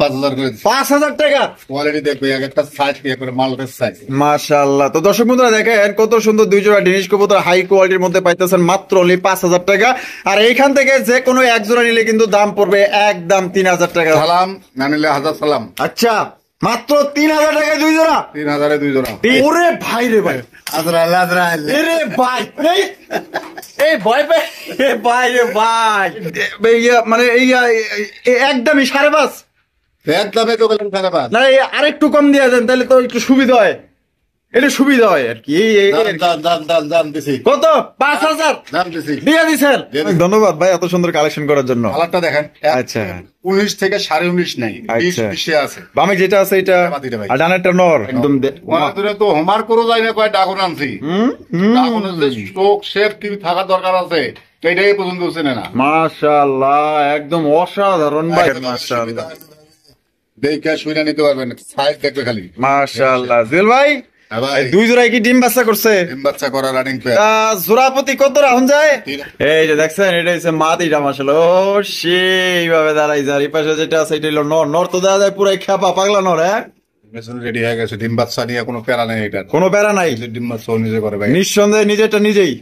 5,000 টাকা কোয়ালিটি দেখবে, এক একটা সাইজ করে মালটের সাইজ। মাশাআল্লাহ। তো দর্শক বন্ধুরা দেখেন কত সুন্দর দুই জোড়া ডিনিশ কবুতর হাই কোয়ালিটির মধ্যে পাইতেছেন মাত্র অনলি 5,000 টাকা। আর এইখান থেকে যে কোনো এক জোড়া নিলে কিন্তু দাম পড়বে একদম 3,000 টাকা। সালাম না নিলে হাজার সালাম। আচ্ছা, মাত্র 3,000 টাকায় দুই জোড়া। 3,000-এ 2 জোড়া। ওরে ভাই রে ভাই, রে ভাই, এই ভয় পাই ভাই রে ভাই, মানে একদমই 5.5 একদমই তো বলেন টাকা পাস না, আরেকটু কম দিয়ে দেন তাহলে তো একটু সুবিধা হয়, এটা সুবিধা হয় আর কি। দাম দিছি কত? 5,000 দাম দিছি দিয়ে দিচ্ছেন। ধন্যবাদ ভাই এত সুন্দর কালেকশন করার জন্য। কালারটা দেখেন। আচ্ছা, 19 থেকে 19.5 নাই, 20 আচ্ছা। 20-এ আছে। বামে যেটা আছে এটা, আর ডানেরটা নর একদম। ওনাদের তো হোমার করে যায় না, কয় ডাগন আনছি। ডাগনের যে স্ট্রোক শেপ কি থাকা দরকার আছে এটাই পর্যন্ত চেনে না। মাশাআল্লাহ, একদম অসাধারণ ভাই, মাশাআল্লাহ। দেখে শুনে নিতে পারবেন, সাইজ দেখবে খালি। মাশাআল্লাহ। জুয়েল ভাই, দুই জোড়ায় কি ডিম বাচ্চা করছে? ডিম বাচ্চা করা রানিং পেয়ার। জোড়াপতি কত রাখুন যায়? এই যে দেখছেন, এটা হচ্ছে মাদিটা মাশাআল্লাহ। ও সেইভাবে দাঁড়াই যায়। এই পাশে যেটা আছে এটা হলো নর। নর তো দেখা যায় পুরাই খেপা পাগলা নর। হ্যাঁ, রেডি হয়ে গেছে। ডিম বাচ্চা নিয়ে কোনো প্যারা নেই, এটা কোনো প্যারা নাই। ডিম বাচ্চা নিজে করে ভাই, নিঃসন্দেহে নিজেরটা নিজেই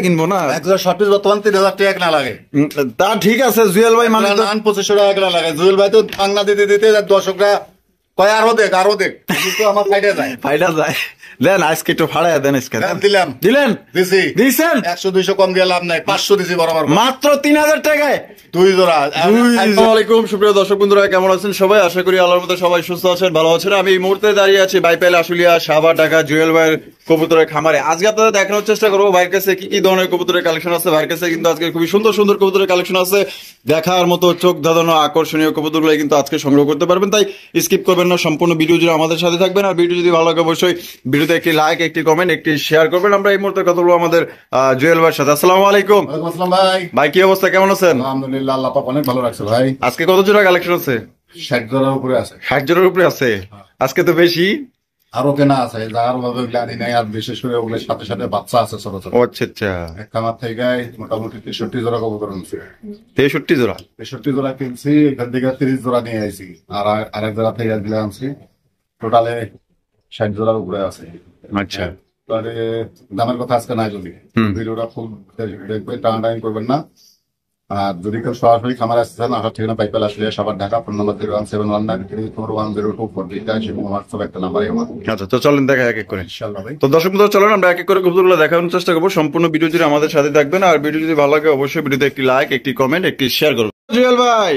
কিনবো না। 126 বর্তমান 3,000 টাকা না লাগে। তা ঠিক আছে জুয়েল ভাই, মানে 2500 টাকা লাগে। জুয়েল ভাই তো বাংলা দিতে দিতে দর্শকরা কয় আরো দেখ কিন্তু আমার ফাইটা যায়। দেন আজকে একটু ভাড়ায় দেন। দিলেন দিছেন 100-200 কম দিয়ে লাভ নাই, 500 দিছি বরাবর, মাত্র 3,000 টাকায় 2 জোড়া। আসসালামু আলাইকুম সুপ্রিয় দর্শক বন্ধুরা, কেমন আছেন সবাই? আশা করি আল্লাহর মধ্যে সবাই সুস্থ আছেন, ভালো আছেন। আমি এই মুহূর্তে দাঁড়িয়ে আছি বাইপাইল আশুলিয়া সাভার ঢাকা জুয়েল ভাইয়ের কবুতরের খামারে। আজকে আপনাদের দেখানোর চেষ্টা করবো ভাইয়ের কাছে কি কি ধরনের কবুতরের কালেকশন আছে। ভাইয়ের কাছে কিন্তু আজকে খুবই সুন্দর সুন্দর কবুতরের কালেকশন আছে, দেখার মতো চোখ ধাঁধানো আকর্ষণীয় কবুতরগুলো কিন্তু আজকে সংগ্রহ করতে পারবেন। তাই স্কিপ করবেন না, সম্পূর্ণ ভিডিও জুড়ে আমাদের সাথে থাকবেন। আর ভিডিও যদি ভালো লাগে অবশ্যই ভিডিওতে একটি লাইক, একটি কমেন্ট, একটি শেয়ার করবেন। আমরা এই মুহূর্তে কথা বলবো আমাদের জুয়েল ভাইয়ের সাথে। আসসালামু আলাইকুম। ভাই কি অবস্থা, কেমন আছেন? আলহামদুলিল্লাহ, আল্লাহ পাক অনেক ভালো রাখছে ভাই। আজকে কত জোড়া কালেকশন আছে? 60 জোড়ার উপরে আছে। 60 জোড়ার উপরে আছে। আজকে তো বেশি, আরো কেনা আছে, যার ভাবে গ্লানি নাই। আর বিশেষ করে ওগুলোর সাথে সাথে বাচ্চা আছে ছোট ছোট। আচ্ছা আচ্ছা। এক খামার থেকে মোটামুটি 63 জোড়া কবুতর আনছি। 63 জোড়া? 63 জোড়া কিনছি, এখান থেকে 30 জোড়া নিয়ে আইছি। আর আরেক জোড়া থেকে দিলে আনছি, টোটালে 60 জোড়ার উপরে আছে। আচ্ছা, দামের কথা আজকে নাই। যদি ভিডিওটা ফুল দেখবেন, টানাটানি করবেন না। আর যদি কেউ সরাসরি খামার আসতে চান, আসার ঠিকানা বাইপাইল আসলে সবার ঢাকা। ফোন নাম্বার 01719341024 একটা নাম্বার। আচ্ছা, তো চলেন দেখা এক এক করে ইনশাআল্লাহ ভাই। তো দর্শক বন্ধুরা চলেন আমরা এক এক করে কবুতরগুলো দেখানোর চেষ্টা করবো। সম্পূর্ণ ভিডিও জুড়ে আমাদের সাথে থাকবেন। আর ভিডিও যদি ভালো লাগে অবশ্যই ভিডিওতে একটি লাইক, একটি কমেন্ট, একটি শেয়ার করবেন। জুয়েল ভাই,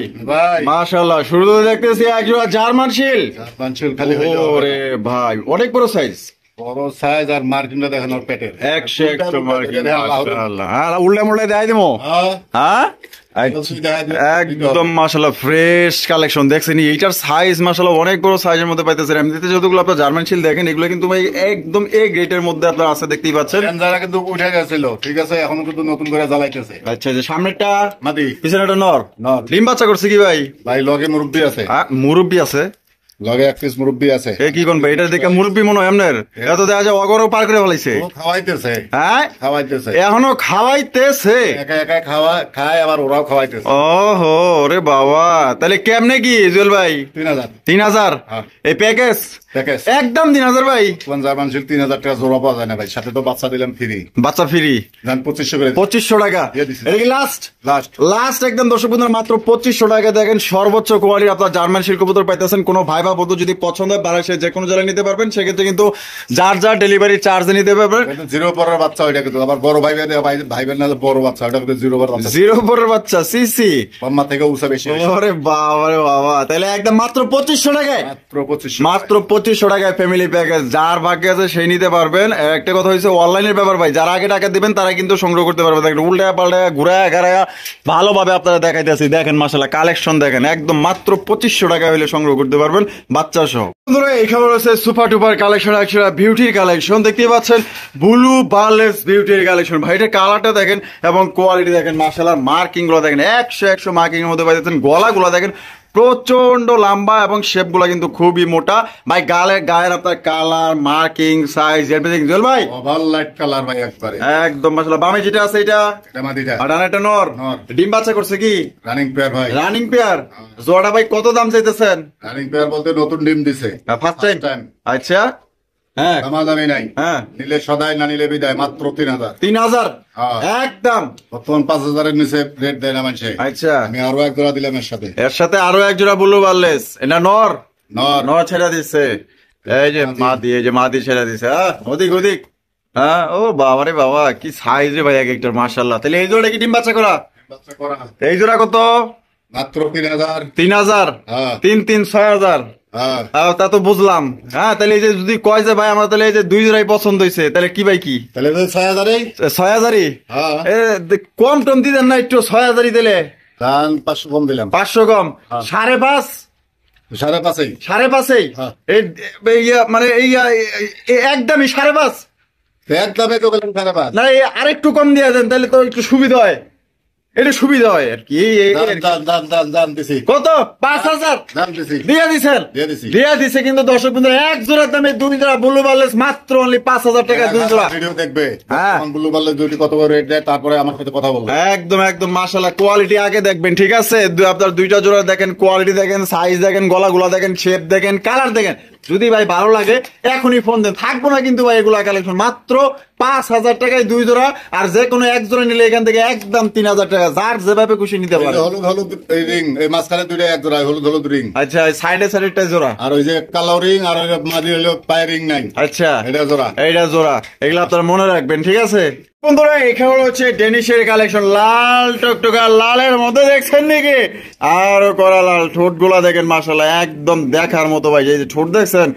মাশাআল্লাহ, শুরুতে দেখতেছি এক জোড়া জার্মান শিল। খালি ওরে ভাই, অনেক বড় সাইজ। বড় সাইজ আর মার্কিনটা দেখেন ওর পেটের 100 মার্কিন। মাশাআল্লাহ। আর উল্লে মুল্লে দেয় দিমো। হ্যাঁ, একদম মাশাআল্লাহ ফ্রেশ কালেকশন। দেখছেন এইটার সাইজ মাশাআল্লাহ অনেক বড় সাইজের মধ্যে পাইতেছেন। এমনিতে যতগুলো আপনার জার্মান শিল দেখেন এগুলো কিন্তু ভাই একদম এ গ্রেডের মধ্যে আপনার আছে, দেখতেই পাচ্ছেন। যারা কিন্তু উঠে গেছিল, ঠিক আছে, এখন কিন্তু নতুন করে জ্বালাইতেছে। আচ্ছা, যে সামনেরটা মাদি, পিছনেরটা নর। ডিম বাচ্চা করছে কি ভাই? ভাই লগে মুরব্বি আছে। মুরব্বি আছে লগে, এক পিস মুরব্বি আছে। এ কি কোন ভাই, এটা দেখে মুরব্বি মনে হয় আপনার? এত দেখা যায় অগরও পার করে ফেলাইছে। খাওয়াইতেছে, হ্যাঁ খাওয়াইতেছে, এখনো খাওয়াইতেছে। একা একা খায়, আবার ওরাও খাওয়াইতেছে। ওহো, ওরে বাবা, তাহলে কেমনে কি জুয়েল ভাই? 3,000 এই প্যাকেজ? একদম 3,000 ভাই। জার্মান শিল 3,000 টাকা জোড়া পাওয়া যায় না ভাই, সাথে তো বাচ্চা দিলাম ফ্রি। বাচ্চা ফ্রি 2500 করে। 2500 টাকা এটা কি লাস্ট একদম দর্শক বন্ধুরা, মাত্র 2500 টাকা। দেখেন সর্বোচ্চ কোয়ালিটির আপনার জার্মান শিল কবুতর পাইতেছেন। কোনো ভাই বা বন্ধু যদি পছন্দ হয় বাংলাদেশের যে কোনো জেলায় নিতে পারবেন। সেক্ষেত্রে কিন্তু যার যার ডেলিভারি চার্জ নিতে পারবেন। জিরো পরের বাচ্চা ওইটা কিন্তু আবার বড় ভাই ভাইবেন না, বড় বাচ্চা ওটা কিন্তু জিরো পরের বাচ্চা সিসি মাম্মা থেকে উঁচা বেশি। ওরে বাবা রে বাবা, তাহলে একদম মাত্র 2500 টাকায়, মাত্র 2500 টাকায় ফ্যামিলি প্যাকেজ। যার ভাগ্যে আছে সেই নিতে পারবেন। একটা কথা হচ্ছে অনলাইনের ব্যাপার ভাই, যারা আগে টাকা দিবেন তারা কিন্তু সংগ্রহ করতে পারবে। দেখেন উল্টা পাল্টা ঘুরায় ঘাড়ায় ভালোভাবে আপনারা দেখাইতেছি। দেখেন মাশাআল্লাহ কালেকশন দেখেন, একদম মাত্র 2500 টাকা হলে সংগ্রহ করতে পারবেন বাচ্চা সহ। বন্ধুরা এই খবর হচ্ছে সুপার টুপার কালেকশন, একটা বিউটির কালেকশন দেখতেই পাচ্ছেন। ব্লু বার্লেস বিউটির কালেকশন ভাই, এটার কালারটা দেখেন এবং কোয়ালিটি দেখেন মাশাআল্লাহ। মার্কিং গুলো দেখেন 100 মার্কিং এর মধ্যে পাইতেছেন। গলাগুলো দেখেন প্রচন্ড লম্বা এবং শেপ গুলা কিন্তু খুবই মোটা ভাই। গায়ের আপনার colour marking size everything Jewel ভাই ওভার লাইট কালার ভাই একবারে একদম মাশাআল্লাহ। বামে যেটা আছে এটা মাদিটা আর ডানে একটা নর। নর। ডিম বাচ্চা করছে কি? রানিং পেয়ার ভাই। Running pair. জোড়া ভাই কত দাম চাইতেছেন? রানিং পেয়ার বলতে নতুন ডিম দিছে ফার্স্ট টাইম। আচ্ছা হ্যাঁ দামাদামি নাই, হ্যাঁ নিলে সদাই না নিলে বিদায়, মাত্র 3000। 3000 হ্যাঁ। একদম। বর্তমান 5000 এর নিচে রেট দেয় না মানুষে। আচ্ছা আমি আরো এক জোড়া দিলাম এর সাথে। এর সাথে আরো এক জোড়া ব্লু বারলেস। এটা নর। নর। নর ছেড়ে দিচ্ছে। এই যে মাদি, এই যে মাদি ছেড়ে দিচ্ছে। হ্যাঁ ওদিক ওদিক। হ্যাঁ ও বাবা রে বাবা কি সাইজ রে ভাই এক একটার মাশাআল্লাহ। তাহলে এই জোড়া কি ডিম বাচ্চা করা? বাচ্চা করা। এই জোড়া কত? মাত্র 3000। 3000। হ্যাঁ। 3 6000। হ্যাঁ। তা তো বুঝলাম। হ্যাঁ তাহলে এই যে যদি কয় যে ভাই আমার তাহলে এই যে দুই জোড়াই পছন্দ হয়েছে তাহলে কি ভাই কি তাহলে 6000 6000ই? হ্যাঁ। কম টম দিতেন না একটু? 6000ই দিলে দাম 500 কম দিলাম। 500 কম। 5.5। 5.5। 5.5 হ্যাঁ। মানে একদমই 5.5 এক দামে তো গেলাম 5.5। না আরেকটু কম দিয়ে দেন তাহলে তো একটু সুবিধা হয়। এটা সুবিধা হয় আর কি। দাম দিছি। কত? 5000 দাম দিছি। দিয়ে দিছেন? দিয়ে দিছি। দিয়ে দিছে কিন্তু দর্শক বন্ধুরা এক জোড়ার দামে দুই জোড়া ব্লু বারলেস মাত্র অনলি 5000 টাকা দুই জোড়া। ভিডিও দেখবে হ্যাঁ। ব্লু বারলেস দুটি কত করে রেট দেয়, তারপরে আমার সাথে কথা বলবে। একদম একদম মাশাআল্লাহ। কোয়ালিটি আগে দেখবেন ঠিক আছে? আপনার দুইটা জোড়া দেখেন, কোয়ালিটি দেখেন, সাইজ দেখেন, গলাগুলা দেখেন, শেপ দেখেন, কালার দেখেন। যদি ভাই ভালো লাগে এখনই ফোন দেন, থাকবো না কিন্তু ভাই এগুলা কালেকশন। মাত্র 5000 টাকায় দুই জোড়া। আর যে কোনো এক জোড়া নিলে এখান থেকে একদম 3000 টাকা, যার যেভাবে খুশি নিতে পারে। হলুদ হলুদ রিং, এই মাঝখানে দুইটা এক জোড়া হলুদ হলুদ রিং। আচ্ছা সাইডে সাইডে জোড়া। আর ওই যে কালো রিং আর ওই মাঝে হলো পায়ে রিং নাই। আচ্ছা এটা জোড়া। এইটা জোড়া। এগুলো আপনারা মনে রাখবেন ঠিক আছে বন্ধুরা। এখানে হচ্ছে ডেনিশের কালেকশন। লাল টকটকা লালের মধ্যে দেখছেন নাকি? আরো করা লাল। ঠোঁট গুলা দেখেন মাশাআল্লাহ একদম দেখার মতো ভাই। এই যে ঠোঁট দেখছেন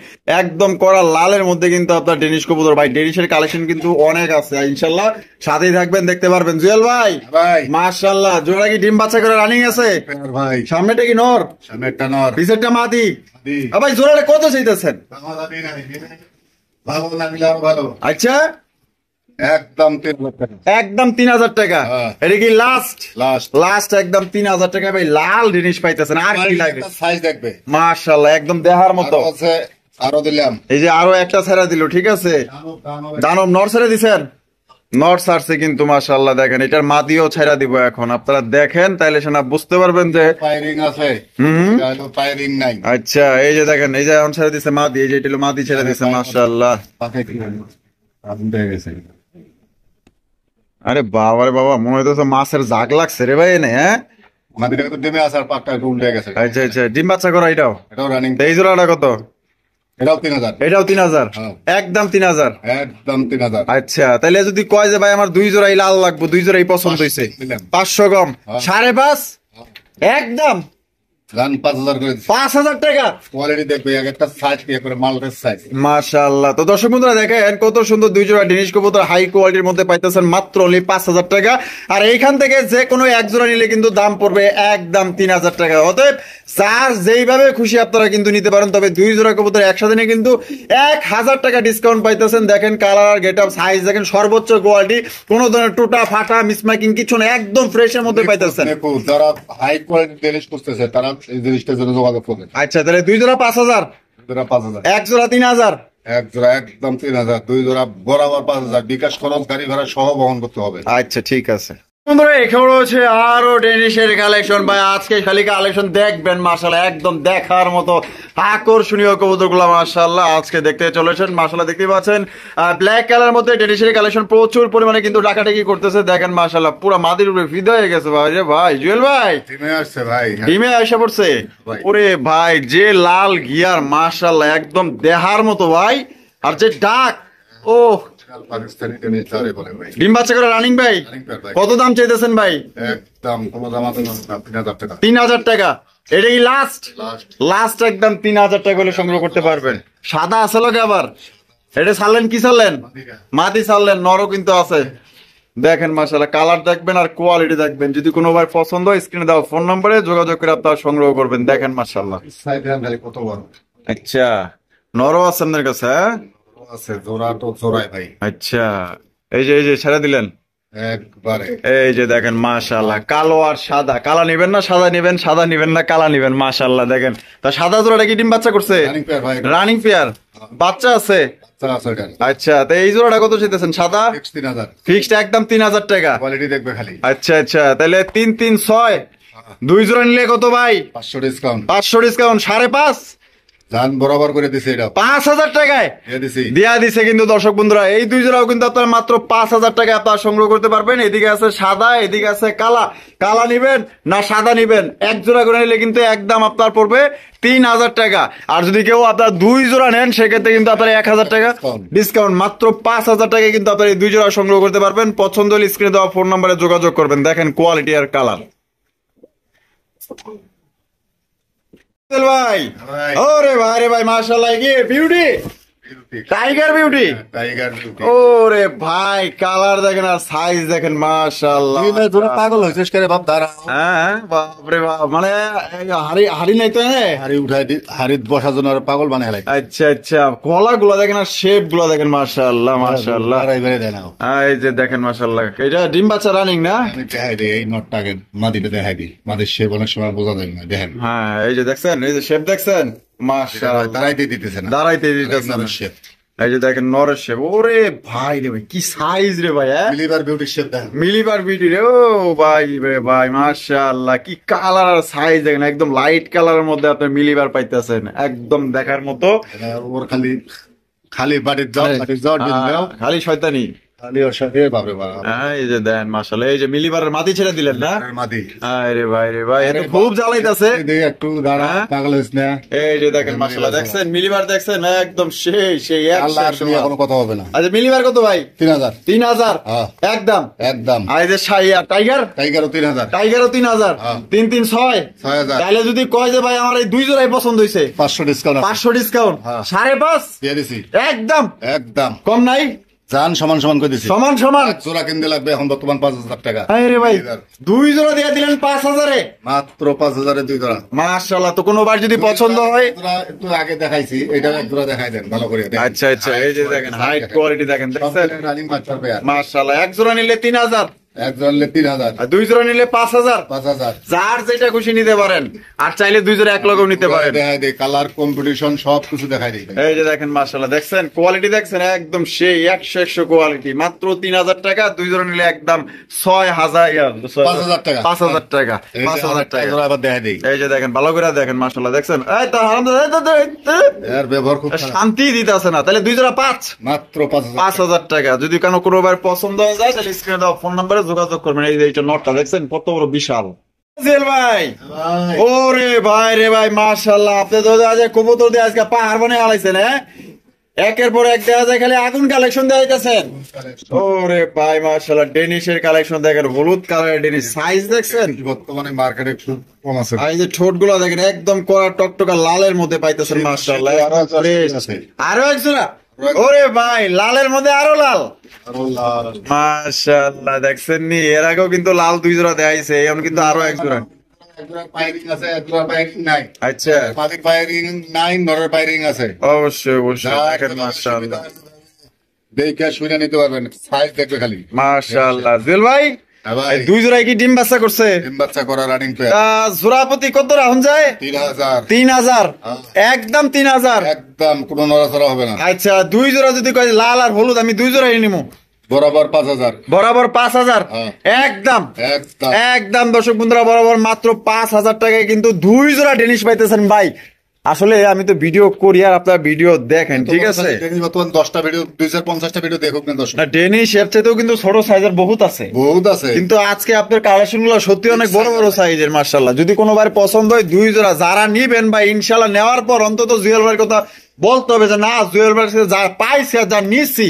একদম করা লালের মধ্যে কিন্তু আপনার ডেনিশ কবুতর ভাই। ডেনিশের কালেকশন কিন্তু অনেক আছে ইনশাল্লাহ, সাথেই থাকবেন দেখতে পারবেন। জুয়েল ভাই ভাই মাশাআল্লাহ জোড়া কি ডিম বাচ্চা করে রানিং আছে? ভাই সামনেটা কি নর? সামনে একটা নর, পিছেরটা মাদি। মাদি। ভাই জোড়াটা কত চাইতেছেন? ভালো না নিলে আরো ভালো। আচ্ছা একদম 3000 টাকা। একদম 3000 টাকা। হ্যাঁ। এটা কি লাস্ট? লাস্ট। লাস্ট একদম 3000 টাকা ভাই। লাল জিনিস পাইতেছেন আর কি লাগে? সাইজ দেখবে মাশাআল্লাহ একদম দেহার মতো। আরো আছে, আরো দিলাম। এই যে আরো একটা ছেড়া দিল ঠিক আছে। দানব নর ছেড়ে দিছেন? নর ছাড়ছে কিন্তু মাশাআল্লাহ। দেখেন এটার মাদিও ছেড়া দিব এখন, আপনারা দেখেন তাইলে সেনা বুঝতে পারবেন যে পায়ারিং আছে। পায়ারিং নাই। আচ্ছা এই যে দেখেন এই যে এখন ছেড়ে দিছে মাদি। এই যে এটা হলো মাদি ছেড়ে দিছে মাশাআল্লাহ। আরে বাবা রে বাবা মনে হইতেছে মাছের জাগ লাগছে রে ভাই এনে। হ্যাঁ মাদিটাকে তো ডিমে আসার পাকটা একটু উল্টে গেছে। আচ্ছা আচ্ছা ডিম বাচ্চা করা এটাও? এটাও রানিং। এই জোড়াটা কত? এটাও 3000। এটাও 3000। হ্যাঁ। একদম 3000। একদম 3000। আচ্ছা তাহলে যদি কয় যে ভাই আমার দুই জোড়াই লাল লাগবে, দুই জোড়াই পছন্দ হয়েছে, দিলাম। 500 কম। হ্যাঁ। 5.5 একদম রান 5000 করে দিচ্ছি। 5000 টাকা। কোয়ালিটি দেখবে, এক একটা সাইজ কি করে মালটার সাইজ। মাশাআল্লাহ। তো দর্শক বন্ধুরা দেখেন কত সুন্দর দুই জোড়া ডেনিশ কবুতর হাই কোয়ালিটির মধ্যে পাইতেছেন মাত্র অনলি 5000 টাকা। আর এইখান থেকে যে কোনো এক জোড়া নিলে কিন্তু দাম পড়বে একদম 3000 টাকা। অতএব যার যেইভাবে খুশি আপনারা কিন্তু নিতে পারেন। তবে দুই জোড়া কবুতর একসাথে নিয়ে কিন্তু 1000 টাকা ডিসকাউন্ট পাইতেছেন। দেখেন কালার গেট আপ সাইজ দেখেন, সর্বোচ্চ কোয়ালিটি, কোনো ধরনের টুটা ফাটা মিসমার্কিং কিছু না, একদম ফ্রেশের মধ্যে পাইতেছেন। যারা হাই কোয়ালিটি জিনিস খুঁজতেছে তারা এই জিনিসটার জন্য যোগাযোগ করবে। আচ্ছা তাহলে দুই জোড়া 5000, জোড়া 5000, এক জোড়া 3000। এক জোড়া একদম 3000, দুই জোড়া বরাবর 5000। বিকাশ খরচ গাড়ি ভাড়া সহ বহন করতে হবে। আচ্ছা ঠিক আছে বন্ধুরা। এখানে রয়েছে আরো ডেনিশের কালেকশন ভাই। আজকে খালি কালেকশন দেখবেন মাশাআল্লাহ, একদম দেখার মতো আকর্ষণীয় কবুতরগুলো মাশাআল্লাহ আজকে দেখতে চলেছেন। মাশাআল্লাহ দেখতে পাচ্ছেন ব্ল্যাক কালার মধ্যে ডেনিশের কালেকশন প্রচুর পরিমাণে কিন্তু ডাকাডাকি করতেছে। দেখেন মাশাআল্লাহ পুরো মাদির উপরে ফিদা হয়ে গেছে ভাই রে ভাই। জুয়েল ভাই ডিমে আসছে ভাই, ডিমে আসা পড়ছে। ওরে ভাই যে লাল গিয়ার মাশাআল্লাহ একদম দেহার মতো ভাই। আর যে ডাক ও পাকিস্তানি টেনিস ধরে বলে ভাই। ডিম বাচ্চা করে রানিং ভাই। কত দাম চাইতেছেন ভাই? একদম কোনো দাম আছে না, 3000 টাকা। 3000 টাকা। এটাই লাস্ট? লাস্ট। লাস্ট একদম 3000 টাকা হলে সংগ্রহ করতে পারবেন। সাদা আছে লোকে আবার। এটা ছাড়লেন কি ছাড়লেন? মাটি ছাড়লেন, নরও কিন্তু আছে। দেখেন মাশাআল্লাহ কালার দেখবেন আর কোয়ালিটি দেখবেন। যদি কোনো ভাই পছন্দ হয় স্ক্রিনে দাও ফোন নম্বরে যোগাযোগ করে আপনারা সংগ্রহ করবেন। দেখেন মাশাআল্লাহ সাইড হ্যান্ড কত বড়। আচ্ছা নরও আছে আপনার কাছে? হ্যাঁ আছে, জোড়া তো জোড়াই ভাই। আচ্ছা এই যে ছেড়ে দিলেন। একবারে এই যে দেখেন মাশাআল্লাহ, কালো আর সাদা। কালা নিবেন না সাদা নিবেন, সাদা নিবেন না কালা নিবেন। মাশাআল্লাহ দেখেন। তা সাদা জোড়াটা কি ডিম বাচ্চা করছে? রানিং পেয়ার ভাই, রানিং পেয়ার, বাচ্চা আছে। বাচ্চা আছে এটা। আচ্ছা, তো এই জোড়াটা কত চাইতেছেন? সাদা 3000 ফিক্সড একদম 3000 টাকা। কোয়ালিটি দেখবে খালি। আচ্ছা আচ্ছা, তাহলে 3 3 6 দুই জোড়া নিলে কত ভাই? 500 ডিসকাউন্ট। 500 ডিসকাউন্ট 5.5 জান বরাবর করে দিছে এটা 5000 টাকায় দিয়ে দিছি। দিয়া দিছে। কিন্তু দর্শক বন্ধুরা, এই দুই জোড়াও কিন্তু আপনারা মাত্র 5000 টাকায় আপনারা সংগ্রহ করতে পারবেন। এদিকে আছে সাদা, এদিকে আছে কালা। কালা নিবেন না সাদা নিবেন, এক জোড়া করে নিলে কিন্তু একদম আপনার পড়বে 3000 টাকা। আর যদি কেউ আপনার দুই জোড়া নেন সেক্ষেত্রে কিন্তু আপনার 1000 টাকা ডিসকাউন্ট। মাত্র 5000 টাকায় কিন্তু আপনার এই দুই জোড়া সংগ্রহ করতে পারবেন। পছন্দ হলে স্ক্রিনে দেওয়া ফোন নাম্বারে যোগাযোগ করবেন। দেখেন কোয়ালিটি আর কালার। ভাই ভাই, ওরে ভাই রে ভাই, মাশাআল্লাহ, কি beauty, tiger beauty. Tiger beauty. ওরে ভাই, কালার দেখেন আর সাইজ দেখেন, মাশাআল্লাহ। তুই না তোরা পাগল হইছিস করে বাপ, দাঁড়া। হ্যাঁ, বাপরে বাপ, মানে হাড়ি হাড়ি নাই তো? হ্যাঁ, হাড়ি উঠাই দি, হাড়ি বসার জন্য আর পাগল বানাই হেলাই। আচ্ছা আচ্ছা, কলা গুলা দেখেন আর শেপ গুলা দেখেন, মাশাআল্লাহ মাশাআল্লাহ। এবারে দেয় না। এই যে দেখেন মাশাআল্লাহ, এটা ডিম বাচ্চা রানিং না? আমি দেখাই দিই এই নটটাকে, মাটিটা দেখাই দিই। মাটির শেপ অনেক সময় বোঝা যায় না, দেখেন। হ্যাঁ, এই যে দেখছেন, এই যে শেপ দেখছেন, মাশাআল্লাহ। দাঁড়াইতে দিতেছে না, দাঁড়াইতে দিতেছে না। শেপ। এই যে দেখেন নরের শেপ। ওরে ভাই রে ভাই, কি সাইজ রে ভাই। হ্যাঁ, মিলিবার বিউটির শেপ দেখেন। মিলিবার বিউটি রে। ও ভাই রে ভাই, মাশাআল্লাহ, কি কালার আর সাইজ দেখেন, একদম লাইট কালারের মধ্যে আপনি মিলিবার পাইতেছেন, একদম দেখার মতো। ওর খালি খালি বাড়ির জব, বাড়ির জব দিলেও খালি শয়তানি। খালি ওর সাথে বাপরে বাপ। এই যে দেন মাশাআল্লাহ, এই যে মিলিবারের মাটি ছেড়ে দিলেন না? মাটি। আরে ভাই রে ভাই, এত খুব জ্বালাইতাছে। দেখ একটু দাঁড়া, হ্যাঁ? পাগল হইছ না। এই যে দেখেন মাশাআল্লাহ, দেখছেন মিলিবার, দেখছেন একদম সেই সেই আল্লাহ আর দুনিয়া কোনো কথা হবে না। আচ্ছা, মিলিবার কত ভাই? 3000 3000 হ্যাঁ। একদম একদম। আর এই যে টাইগার, টাইগারও 3000। টাইগারও 3000 হ্যাঁ। 3 3 6 6000। তাহলে যদি কয় যে ভাই আমার এই দুই জোড়াই পছন্দ হয়েছে, 500 ডিসকাউন্ট। 500 ডিসকাউন্ট হ্যাঁ। 5.5 দিয়ে দিছি একদম। একদম। কম নাই, জান সমান সমান করে দিছি। সমান সমান। এক জোড়া কিনতে লাগবে এখন বর্তমান 5000 টাকা। আরে ভাই, দুই জোড়া দিয়ে দিলেন 5000-এ, মাত্র 5000 এ দুই জোড়া। মাশাআল্লাহ। তো কোনো বার যদি পছন্দ হয়, একটু আগে দেখাইছি, এটা এক জোড়া দেখাই দেন ভালো করে। দেখেন। আচ্ছা আচ্ছা, এই যে দেখেন হাইট কোয়ালিটি দেখেন, দেখছেন রানিং বাচ্চার পেয়ার। মাশাআল্লাহ। এক জোড়া নিলে 3000, এক জোড়া নিলে 3000। আর দুই জোড়া নিলে 5000। 5000। যার যেটা খুশি নিতে পারেন, আর চাইলে দুই জোড়া এক লগেও নিতে পারেন। দেখাই দেই, কালার কম্পিটিশন সব কিছু দেখাই দিই। এই যে দেখেন মাশাআল্লাহ, দেখছেন কোয়ালিটি দেখছেন, একদম সেই 100 কোয়ালিটি। মাত্র 3000 টাকা, দুই জোড়া নিলে একদম 6000 5000 টাকা। 5000 টাকা, এই যে 5000 টাকা। জোড়া আবার দেখাই দিই। এই যে দেখেন ভালো করে দেখেন মাশাআল্লাহ, দেখছেন এই তো এর ব্যবহার খুব খারাপ। শান্তি দিতেছে না। তাহলে দুই জোড়া 5, মাত্র 5000। 5000 টাকা। যদি কোনো বার পছন্দ হয়ে যায় তাহলে স্ক্রিনে দেওয়া ফোন নাম্বারে যোগাযোগ করবেন। এই যে এইটা নটটা দেখছেন কত বড় বিশাল। জেল ভাই, ওরে ভাই রে ভাই, মাশাআল্লাহ, আপনি তো আজ কবুতর দিয়ে আজকে পাহাড় বানিয়ে আলাইছেন। হ্যাঁ, একের পর এক দেখা যায় খালি আগুন কালেকশন দেখাইতেছেন। ওরে ভাই মাশাআল্লাহ, ডেনিশের কালেকশন দেখেন, হলুদ কালারের ডেনিশ। সাইজ দেখছেন, বর্তমানে মার্কেটে খুব কম আছে। আর এই যে ঠোঁট গুলো দেখেন, একদম কড়া টকটকা লালের মধ্যে পাইতেছেন। মাশাআল্লাহ, আরো একজোড়া। ওরে ভাই, লালের মধ্যে আরো লাল। মাশাআল্লাহ, দেখছেন নি, এর আগেও কিন্তু লাল দুই জোড়া দেখাইছে, এখন কিন্তু আরো এক জোড়া। পাইরিং আছে, এক জোড়া পাইরিং নাই। আচ্ছা, মাদির পাইরিং নাই, নরের পাইরিং আছে। অবশ্যই অবশ্যই দেখেন মাশাআল্লাহ, দেখে শুনে নিতে পারবেন, সাইজ দেখবে খালি। মাশাআল্লাহ। জুয়েল ভাই, ভাই এই দুই জোড়ায় কি ডিম বাচ্চা করছে? ডিম বাচ্চা করা রানিং পেয়ার। জোড়াপতি কত রাখুন যায়? 3000। 3000 একদম 3000 একদম কোনো নড়াচড়া হবে না। আচ্ছা, দুই জোড়া যদি কয় লাল আর হলুদ, আমি দুই জোড়াই নিবো। বরাবর 5000। বরাবর 5000 হ্যাঁ। একদম একদম একদম। দর্শক বন্ধুরা, বরাবর মাত্র 5000 টাকায় কিন্তু দুই জোড়া ডেনিশ পাইতেছেন ভাই। আসলে আমি তো ভিডিও করি আর আপনারা ভিডিও দেখেন, ঠিক আছে? বর্তমান 10টা ভিডিও, 250টা ভিডিও দেখুক না দর্শক। না, ডেনিশ এর চাইতেও কিন্তু ছোট সাইজের বহুত আছে, বহুত আছে। কিন্তু আজকে আপনার কালেকশন গুলো সত্যি অনেক বড় বড় সাইজের। মাশাআল্লাহ, যদি কোনোবার পছন্দ হয় দুই জোড়া যারা নিবেন ভাই, ইনশাআল্লাহ নেওয়ার পর অন্তত জুয়েল ভাইয়ের কথা বলতে হবে যে না, জুয়েল ভাইয়ের সাথে যা পাইছি আর যা নিচ্ছি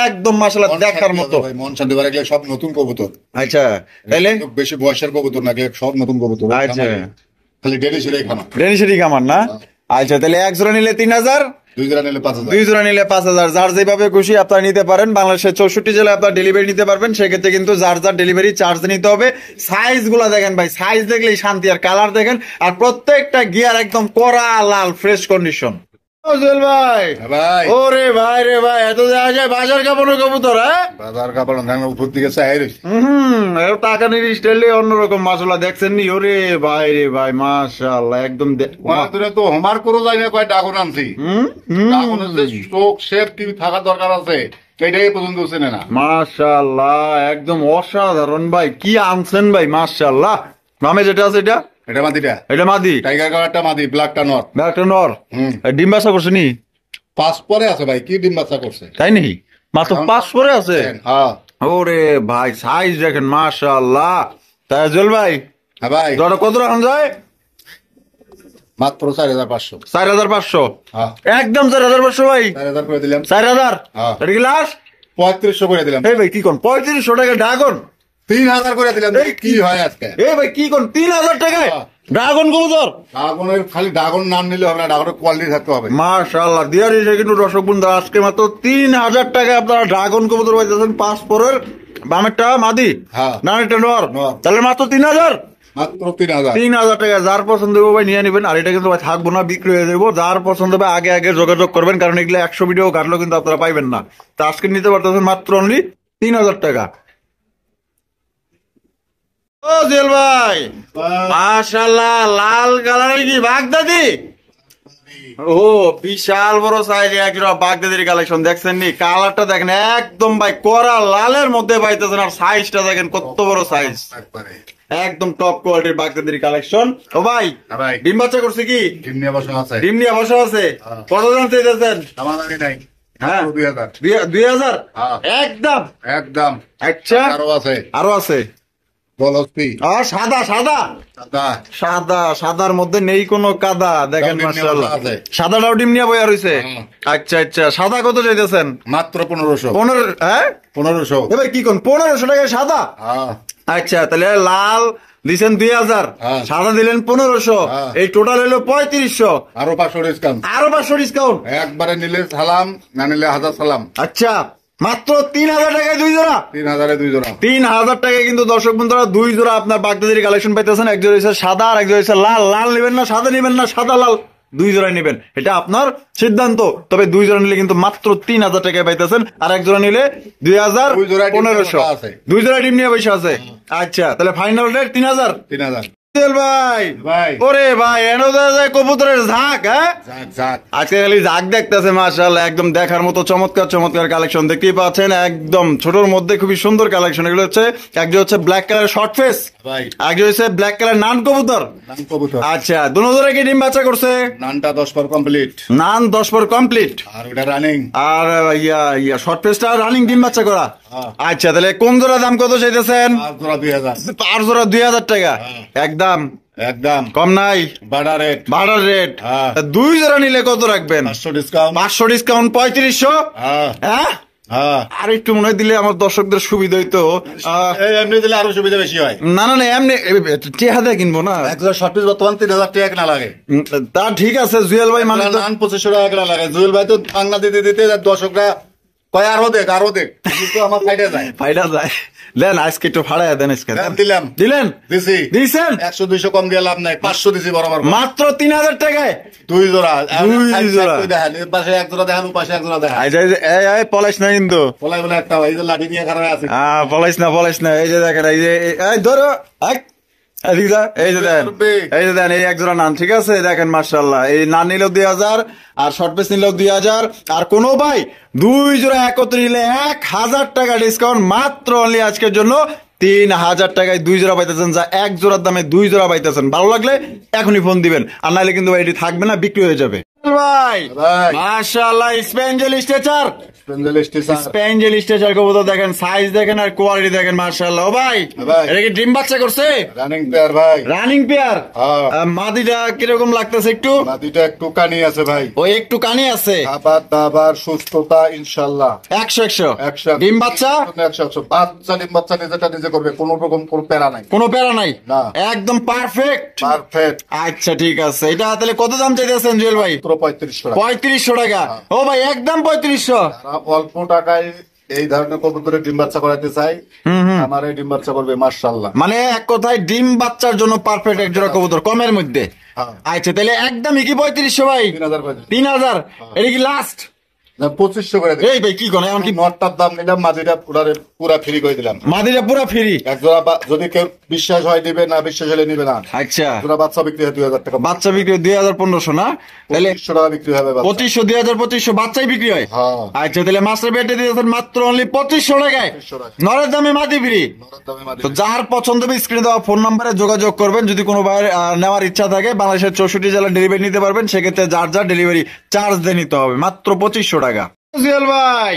একদম মাশাআল্লাহ দেখার মতো। মন শান্তি বাড়ে গেলে সব নতুন কবুতর। আচ্ছা, তাইলে বেশি বয়সের কবুতর না, সব নতুন কবুতর। আচ্ছা, খালি ডেলি ছেড়ে খানা। ডেনিশেরই কামান না? আচ্ছা, তাহলে এক জোড়া নিলে 3000, দুই জোড়া নিলে 5000। দুই জোড়া নিলে 5000। যার যেভাবে খুশি আপনারা নিতে পারেন। বাংলাদেশের 64 জেলায় আপনারা ডেলিভারি নিতে পারবেন। সেক্ষেত্রে কিন্তু যার যার ডেলিভারি চার্জ নিতে হবে। সাইজ গুলা দেখেন ভাই, সাইজ দেখলেই শান্তি। আর কালার দেখেন, আর প্রত্যেকটা গিয়ার একদম কড়া লাল, ফ্রেশ কন্ডিশন। ও জুয়েল ভাই, ভাই ওরে ভাই রে ভাই, এত দেখা যায় বাজার কাপড়ের কবুতর, হ্যাঁ? বাজার কাপড় উপর দিকে চাই রয়েছে। টাকা নিয়ে স্টাইলে অন্যরকম মাসালা দেখছেন নি? ওরে ভাই রে ভাই, মাশাআল্লাহ, একদম তো হোমার করে যাই না, কয় ডাগন আনছি। ডাগনের যে চোখ শেপ টিভি থাকার দরকার আছে, এটাই পর্যন্ত চেনে না। মাশাআল্লাহ, একদম অসাধারণ ভাই, কি আনছেন ভাই, মাশাআল্লাহ। নামে যেটা আছে এটা, এটা মাদিটা, এটা মাদি, টাইগার কালারটা মাদি, ব্ল্যাকটা নর। একটা নর। ডিম বাচ্চা করছে নি? 5 পরে আছে ভাই, কি ডিম বাচ্চা করছে তাই নাকি? মাত্র 5 পরে আছে? হ্যাঁ। ওরে ভাই, সাইজ দেখেন, মাশাআল্লাহ। তাই জুয়েল ভাই, হ্যাঁ ভাই, দরটা কত রাখা যায়? মাত্র 4500। 4500? হ্যাঁ, একদম 4500 ভাই। 4000 করে দিলাম। 4000? হ্যাঁ। এটা কি লাস্ট? 3500 করে দিলাম। এই ভাই কি কোন 3500 টাকা ড্রাগন? 3000 করে দিলাম। কি হয় আজকে? এই ভাই কি কোন 3000 টাকায় ড্রাগন কবুতর? ড্রাগনের খালি ড্রাগন নাম নিলে হবে না, ড্রাগনের কোয়ালিটি থাকতে হবে। মাশাআল্লাহ, দিয়ার এসে কিন্তু দর্শক বন্ধু আজকে মাত্র 3000 টাকায় আপনারা ড্রাগন কবুতর পাইতেছেন। 5 পরের, বামেরটা মাদি, হ্যাঁ, নানেরটা নর। নর। তাহলে মাত্র 3000? মাত্র 3000। 3000 টাকা। যার পছন্দ হবে ভাই নিয়ে নেবেন। আর এটা কিন্তু ভাই থাকবো না, বিক্রি হয়ে যাবো। যার পছন্দ হবে আগে আগে যোগাযোগ করবেন, কারণ এগুলো 100 ভিডিও কাটলেও কিন্তু আপনারা পাইবেন না। তা আজকে নিতে পারতেছেন মাত্র অনলি 3000 টাকা। ও জুয়েল ভাই, মাশাআল্লাহ, লাল কালারের কি বাগদাদি? ও বিশাল বড় সাইজ, একজোড়া বাগদাদির কালেকশন দেখছেন নি? কালারটা দেখেন, একদম ভাই কড়া লালের মধ্যে পাইতেছেন। আর সাইজটা দেখেন কত বড় সাইজ, একদম টপ কোয়ালিটির বাগদাদির কালেকশন। ও ভাই, ভাই ডিম বাচ্চা করছে কি? ডিম নিয়ে বসা আছে। ডিম নিয়ে বসা আছে? কত দাম চাইতেছেন? আমাদের নাই। হ্যাঁ, 2000। 2000 হ্যাঁ। একদম। একদম। আচ্ছা, আরো আছে, আরো আছে। বলস্পি। আর সাদা সাদা সাদা। সাদা, সাদার মধ্যে নেই কোনো কাদা, দেখেন ডিম নিয়ে মাশাআল্লাহ। বসা আছে। সাদাটাও ডিম নিয়ে বইয়া রইছে। হ্যাঁ। আচ্ছা আচ্ছা, সাদা কত চাইতেছেন? মাত্র 1500। 15? হ্যাঁ, 1500। এবার কি কোন 1500 টাকায় সাদা? হ্যাঁ। আচ্ছা, তাহলে লাল দিছেন 2000, হ্যাঁ। সাদা দিলেন 1500, হ্যাঁ। এই টোটাল হলো 3500। আরো 500 ডিসকাউন্ট। আরো 500 ডিসকাউন্ট। একবারে নিলে সালাম, না নিলে হাজার সালাম। আচ্ছা, মাত্র 3000 টাকায় 2 জোড়া। 3000 এ 2 জোড়া। 3000 টাকায় কিন্তু দর্শক বন্ধুরা 2 জোড়া আপনার বাগদাদির কালেকশন পাইতেছেন। এক জোড়া হচ্ছে সাদা, আর এক জোড়া হচ্ছে লাল। লাল নেবেন না সাদা নেবেন না, সাদা লাল 2 জোড়াই নেবেন, এটা আপনার সিদ্ধান্ত। তবে 2 জোড়া নিলে কিন্তু মাত্র 3000 টাকায় পাইতেছেন। আর এক জোড়া নিলে 2000, 2 জোড়া ডিম নিয়ে 1500। বসা আছে। 2 জোড়া ডিম নিয়ে বসে আছে। আচ্ছা, তাহলে ফাইনাল রেট 3000। 3000। ভাই ভাই, ওরে ভাই, এনো যায় কবুতরের ঝাঁক। হ্যাঁ, যাক যাক। আজকে খালি ঝাঁক দেখতেছে, মাশাআল্লাহ, একদম দেখার মতো চমৎকার চমৎকার কালেকশন দেখতেই পাচ্ছেন। একদম ছোটর মধ্যে খুবই সুন্দর কালেকশন। এগুলো হচ্ছে, একজন হচ্ছে ব্ল্যাক কালার শর্ট ফেস, ভাই একজন হচ্ছে ব্ল্যাক কালার নান কবুতর। নাম কবুতর। আচ্ছা, দুনো ধরে কি ডিম বাচ্চা করছে? নানটা 10 পর কমপ্লিট। নান 10 পর কমপ্লিট, আর ওটা রানিং। আর ইয়া শর্ট ফেসটা রানিং ডিম বাচ্চা করা। হ্যাঁ। আচ্ছা, তাহলে কোন জোড়া দাম কত চাইতেছেন? আর জোড়া 2000। 5 জোড়া 2000 টাকা। হ্যাঁ। একদম একদম কম নাই, বাড়া রেট। ভাড়ার রেট। হ্যাঁ। 2 জোড়া নিলে কত রাখবেন? 500 ডিসকাউন্ট। 500 ডিসকাউন্ট, 3500। হ্যাঁ হ্যাঁ, হ্যাঁ। আর একটু মনে হয় দিলে আমার দর্শকদের সুবিধা হইতো। এই এমনি দিলে আরো সুবিধা বেশি হয়। না না না, এমনি টেহাদা কিনবো না। এক জোড়া শর্ট পিস বর্তমান 3000 টাকা না লাগে। তা ঠিক আছে জুয়েল ভাই, মানে তো নান 2500 টাকা না লাগে। জুয়েল ভাই তো বাংলা দিতে দিতে দর্শকরা কয় আরো দেখ আরো দেখ, কিন্তু আমার ফাইটে যায়। ফাইডা যায়। দেন আজকে একটু ভাড়ায় দেন আজকে। দিলাম। দিলেন? দিছি। দিছেন? 100 200 কম দিয়ে লাভ নাই, 500 দিছি বরাবর। মাত্র 3000 টাকায় 2 জোড়া। 2 জোড়া। দেখেন এর পাশে এক জোড়া দেখেন, ও পাশে এক জোড়া দেখেন। এই পলাইস না কিন্তু, বলাই বলে একটা এই যে লাঠি নিয়ে খারাপ আছে। পলাইস না পলাইস না। এই যে দেখেন, এই যে এই ধরো, এদিকে যা, এই যে দেন, এই যে দেন, এই এক জোড়া নান, ঠিক আছে? দেখেন মাশাআল্লাহ, এই নান নিলেও 2000, আর শর্ট পিস নিলেও 2000। আর কোন ভাই 2 জোড়া একত্রে নিলে 1000 টাকা ডিসকাউন্ট, মাত্র অনলি আজকের জন্য 3000 টাকায় 2 জোড়া পাইতেছেন। যা এক জোড়ার দামে 2 জোড়া পাইতেছেন। ভালো লাগলে এখনই ফোন দিবেন, আর নাহলে কিন্তু ভাই এটি থাকবে না, বিক্রি হয়ে যাবে। ভাই ভাই মাশাআল্লাহ, স্পেঞ্জেল স্ট্রেচার, স্পেন্ডেল স্টেশন। স্পেঞ্জেল স্ট্রেচার কবুতর দেখেন, সাইজ দেখেন আর কোয়ালিটি দেখেন, মাশাআল্লাহ। ও ভাই, ভাই। এটা কি ডিম বাচ্চা করছে? রানিং পেয়ার ভাই। Running pair. হ্যাঁ। মাদিটা কিরকম লাগতেছে একটু? মাদিটা একটু কানি আছে ভাই। ও একটু কানি আছে। খাবার দাবার সুস্থতা ইনশাআল্লাহ 100 100। ডিম বাচ্চা 100 বাচ্চা ডিম বাচ্চা নিজেটা নিজে করবে, কোনো রকম কোনো প্যারা নাই। কোনো প্যারা নাই, না। একদম পারফেক্ট। পারফেক্ট। আচ্ছা ঠিক আছে, এটা তাহলে কত দাম চাইতেছেন জুয়েল ভাই? পুরো 3500 টাকা। 3500 টাকা। ও ভাই, একদম 3500। যারা অল্প টাকায় এই ধরনের কবুতরের ডিম বাচ্চা করাতে চাই, আমার এই ডিম বাচ্চা করবে মাশাআল্লাহ। মানে এক কথায় ডিম বাচ্চার জন্য পারফেক্ট এক জোড়া কবুতর কমের মধ্যে। হ্যাঁ। আচ্ছা তাহলে একদমই কি 3500 ভাই? 3000 3000 এটা কি লাস্ট? 2500 করে দিলাম। এই ভাই কি কোন এখন কি নটটার দাম নিলাম, মাদিটা পুরা ফ্রি করে দিলাম। মাদিরা পুরো ফ্রি? এক জোড়া যদি কেউ বিশ্বাস হয় দিবে, না বিশ্বাস হলে নিবে না। আচ্ছা জোড়া বাচ্চা বিক্রি হয় 2000 টাকা। বাচ্চা বিক্রি 2500 না? তাহলে 2500 টাকা বিক্রি হবে বাচ্চা। 2500 2500 বাচ্চাই বিক্রি হয়? হ্যাঁ। আচ্ছা তাহলে মাস্টার বেটে দিয়েছেন মাত্র অনলি 2500 টাকায় 2500 টাকা। নরের দামে মাদি ফ্রি। নটটার দামে মাদি। তো যার পছন্দ হবে স্ক্রিনে দেওয়া ফোন নাম্বারে যোগাযোগ করবেন। যদি কোনো ভাইয়ের নেওয়ার ইচ্ছা থাকে বাংলাদেশের 64 জেলা ডেলিভারি নিতে পারবেন, সেক্ষেত্রে যার ডেলিভারি চার্জ দিয়ে নিতে হবে মাত্র 2500 টাকা। জুয়েল ভাই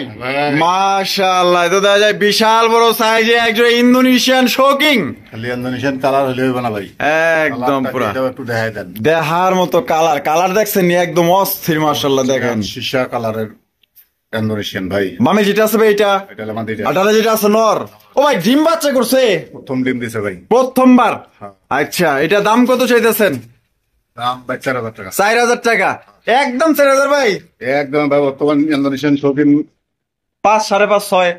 মাশাআল্লাহ, তো দেখা যায় বিশাল বড় সাইজে একজন ইন্দোনেশিয়ান শোকিং। খালি ইন্দোনেশিয়ান কালার হলে হইবে না ভাই। একদম পুরা এটাও একটু দেখাই দেন। দেহার মতো কালার দেখছেন নি? একদম অস্থির মাশাআল্লাহ। দেখেন সীসা কালারের ইন্দোনেশিয়ান ভাই। মামে যেটা আছে ভাই এটা, এটা হলো মাদিটা। আটালে যেটা আছে নর। ও ভাই ডিম বাচ্চা করছে প্রথম ডিম দিছে ভাই। প্রথমবার? হ্যাঁ। আচ্ছা এটা দাম কত চাইতেছেন? দাম ভাই 4000 টাকা। 4000 টাকা? একদম 4000 ভাই? একদম ভাই, বর্তমান ইন্দোনেশিয়ান শৌখিন 5, 5.5, 6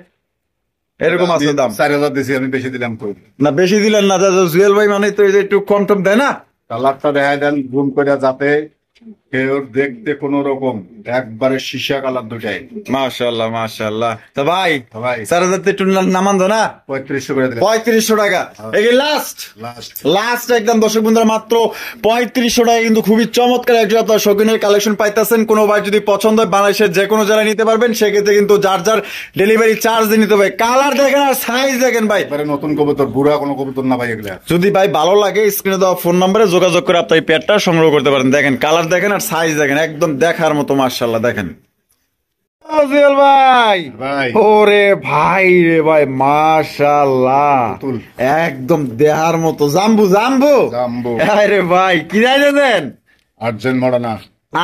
এরকম আছে দাম। 4000 দিছি, আমি বেশি দিলাম কই। না বেশি দিলেন না, জুয়েল ভাই মানে তো এই যে একটু কম টম দেয় না। কালারটা দেখাই দেন জুম করে, যাতে কেউ দেখতে কোন রকম একবারে সীসা কালার দুটাই। মাশাআল্লাহ মাশাআল্লাহ। তো ভাই ভাই 4000 তে একটু নামান দো না? 3500 করে দিলাম। 3500 টাকা এই লাস্ট লাস্ট একদম। দর্শক বন্ধুরা মাত্র 3500 টাকা কিন্তু খুবই চমৎকার একজন আপনার শৌখিনের কালেকশন পাইতেছেন। কোনো ভাই যদি পছন্দ হয় বাংলাদেশের যে কোনো জেলায় নিতে পারবেন, সেক্ষেত্রে কিন্তু যার ডেলিভারি চার্জ দিয়ে নিতে হবে। কালার দেখেন আর সাইজ দেখেন ভাই, এবারে নতুন কবুতর, বুড়া কোনো কবুতর না ভাই এগুলা। যদি ভাই ভালো লাগে স্ক্রিনে দেওয়া ফোন নম্বরে যোগাযোগ করে আপনি এই পেটটা সংগ্রহ করতে পারেন। দেখেন কালার দেখেন আর সাইজ দেখেন, একদম দেখার মতো মাশাআল্লাহ। দেখেন জুয়েল ভাই, ভাই ওরে ভাই রে ভাই মাশাআল্লাহ, তুল। একদম দেহার মতো জাম্বু। জাম্বু। আরে ভাই কি দেন? আর্জেন্ট মডার্না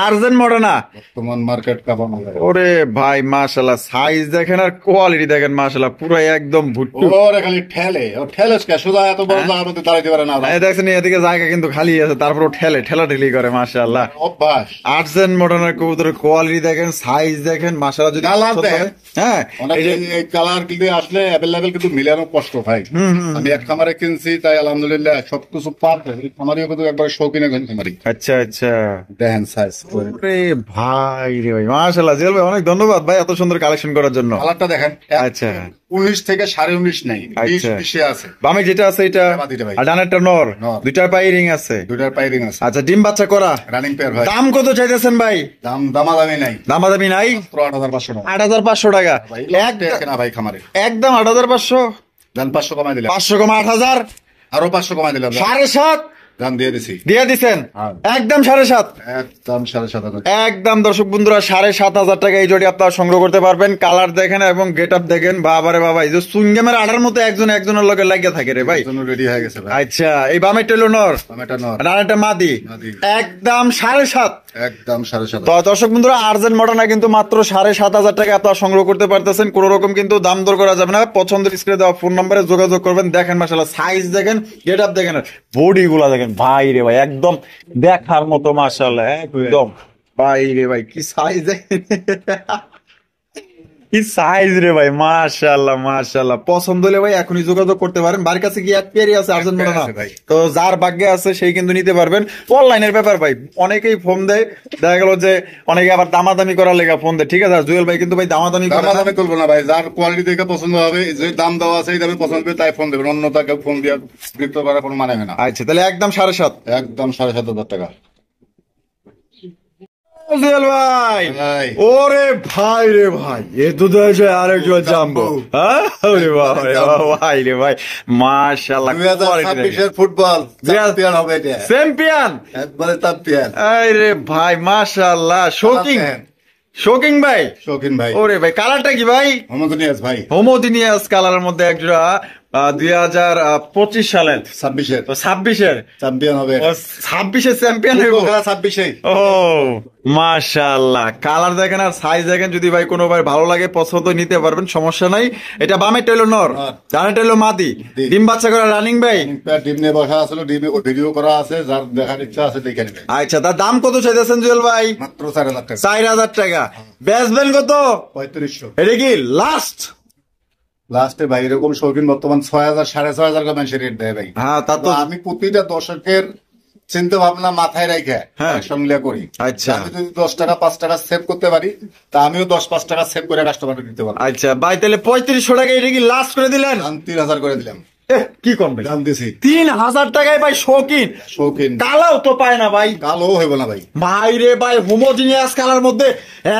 আর্জেন্ট মডার্না বর্তমান মার্কেট কাপানো। ওরে ভাই মাশাআল্লাহ, সাইজ দেখেন আর কোয়ালিটি দেখেন মাশাআল্লাহ, পুরো একদম ভুট্টু। ওরে খালি ঠেলে, ও ঠেলেস কে সোজা এত বড় জায়গার মধ্যে দাঁড়াইতে পারে না। এই দেখছেন এদিকে জায়গা কিন্তু খালি আছে, তারপর ঠেলা ঠেলি করে মাশাআল্লাহ। অভ্যাস। আর্জেন্ট মডার্নের কবুতরের কোয়ালিটি দেখেন, সাইজ দেখেন মাশাআল্লাহ। যদি কালার পছন্দ দেখেন। হয়, হ্যাঁ অনেক এই কালার কিন্তু আসলে অ্যাভেলেবেল, কিন্তু মিলানো কষ্ট ভাই। আমি এক খামারে কিনছি, তাই আলহামদুলিল্লাহ সবকিছু পারফেক্ট। খামারিও কিন্তু একবারে শৌখিন একজন খামারি। আচ্ছা আচ্ছা। দেখেন সাইজ। রে ভাই রে ভাই মাশাআল্লাহ, জেল ভাই অনেক ধন্যবাদ ভাই এত সুন্দর কালেকশন করার জন্য। কালারটা দেখেন। আচ্ছা 19 থেকে 19.5 নাই, 20 আচ্ছা। 20 আছে। বামে যেটা আছে এটা মাদিটা ভাই। আর ডানেরটা নর, নর। দুইটার পায়ে রিং আছে। দুইটার পাইরিং আছে। আচ্ছা ডিম বাচ্চা করা, রানিং পেয়ার ভাই। দাম কত চাইতেছেন ভাই? দামাদামি নাই। দামাদামি নাই? 8500 টাকা 8500 টাকা ভাই। না ভাই খামারে একদম 8500। দান 500 কমাই দিলাম। 500 কম 8000, আরো 500 কমাই দিলাম। 7.5 দাম দিয়ে দিছি। দিয়ে দিছেন হ্যাঁ। একদম 7.5। একদম 7,500। একদম দর্শক বন্ধুরা 7,500 টাকা এই জোড়ি আপনারা সংগ্রহ করতে পারবেন। কালার দেখেন এবং গেট আপ দেখেন, বাবারে বাবা, এই যে সুইংগেমের আড়ার মতো একজনের লগে লাগিয়ে থাকে রে ভাই। জন্য রেডি হয়ে গেছে ভাই। আচ্ছা এই বামে টেলো নর, টমেটো নর, ডানেরটা মাদি, মাদি। একদম 7.5। একদম 7,500। তো দর্শক বন্ধুরা আর্জেন্ট মডার্না কিন্তু মাত্র 7,500 টাকা আপনারা সংগ্রহ করতে পারতেছেন। কোন রকম কিন্তু দাম দর করা যাবে না। পছন্দের স্ক্রিনে দেওয়া ফোন নম্বরে যোগাযোগ করবেন। দেখেন মাশাআল্লাহ, সাইজ দেখেন, গেট আপ দেখেন, বডি গুলা দেখেন ভাই রে ভাই, একদম দেখার মতো মাশাআল্লাহ। একদম ভাই রে ভাই কি সাইজ দেখেন, কি সাইজ রে ভাই মাশাআল্লাহ মাশাআল্লাহ। পছন্দ হলে ভাই এখনই যোগাযোগ করতে পারেন। বাড়ির কাছে কি এক পেয়ারই আছে আর্জেন্ট মডার্না? আছে ভাই। তো যার ভাগ্যে আছে সেই কিন্তু নিতে পারবেন। অনলাইনের ব্যাপার ভাই, অনেকেই ফোন দেয়, দেখা গেল যে অনেকে আবার দামাদামি করার লেগে ফোন দেয়। ঠিক আছে, আর জুয়েল ভাই কিন্তু ভাই দামাদামি করে না। দামাদামি করবো না ভাই, যার কোয়ালিটি দেখে পছন্দ হবে, যে দাম দেওয়া আছে এই দামে পছন্দ হবে তাই ফোন দেবেন, অন্য তাকে ফোন দিয়ে বিরক্ত করার কোনো মানে হয় না। আচ্ছা তাহলে একদম 7.5। একদম 7,500 টাকা জুয়েল ভাই, ভাই। ওরে ভাই রে ভাই, এ তো দেখা যায় আরেকজন জাম্বো। হ্যাঁ ওরে বাবা রে বাবা, ভাই রে ভাই মাশাআল্লাহ। 2026 ফুটবল চ্যাম্পিয়ন হবে এটা, চ্যাম্পিয়ন একবারে চ্যাম্পিয়ন। আরে ভাই মাশাআল্লাহ, শোকিং ভাই। শৌখিন ভাই। ওরে ভাই কালারটা কি ভাই? হোমোজেনিয়াস ভাই। হোমোজিনিয়াস কালারের মধ্যে একজোড়া 2025 সালের 26-এর তো 26-এর চ্যাম্পিয়ন হবে। 26-এর চ্যাম্পিয়ন হইব। 26-এই। ও মাশাআল্লাহ, কালার দেখেন আর সাইজ দেখেন। যদি ভাই কোনো ভাই ভালো লাগে পছন্দ নিতে পারবেন, সমস্যা নাই। এটা বামে টেলো নর, ডানে টেলো মাদি, ডিম বাচ্চা করে রানিং ভাই। ডিম নিয়ে বসা আসলে ডিম ভিডিও করা আছে, যার দেখার ইচ্ছা আছে দেখে নেবে। আচ্ছা তার দাম কত চাইতেছেন জুয়েল ভাই? মাত্র 4,000 টাকা। 4,000 টাকা। বেচবেন কত? 3500। এটা কি লাস্ট? লাস্টে ভাই এরকম শৌখিন বর্তমান 6,000 6,500 মানুষের রেট দেয় ভাই। হ্যাঁ তা তো আমি প্রতিটা দর্শকের চিন্তা ভাবনা মাথায় রেখে হ্যাঁ। সঙ্গে করি। আচ্ছা। আমি যদি 10 টাকা 5 টাকা সেভ করতে পারি, তা আমিও 10-5 টাকা সেভ করে কাস্টমারকে দিতে পারবো। আচ্ছা ভাই, তাহলে 3500 টাকা এটা কি লাস্ট করে দিলেন? দাম 3000 করে দিলাম। কি করবেন? দাম দিছি 3000 টাকায় ভাই শৌখিন। শৌখিন কালাও তো পায় না ভাই। কালো হইব না ভাই। ভাই রে ভাই, হোমোজিনিয়াস কালার মধ্যে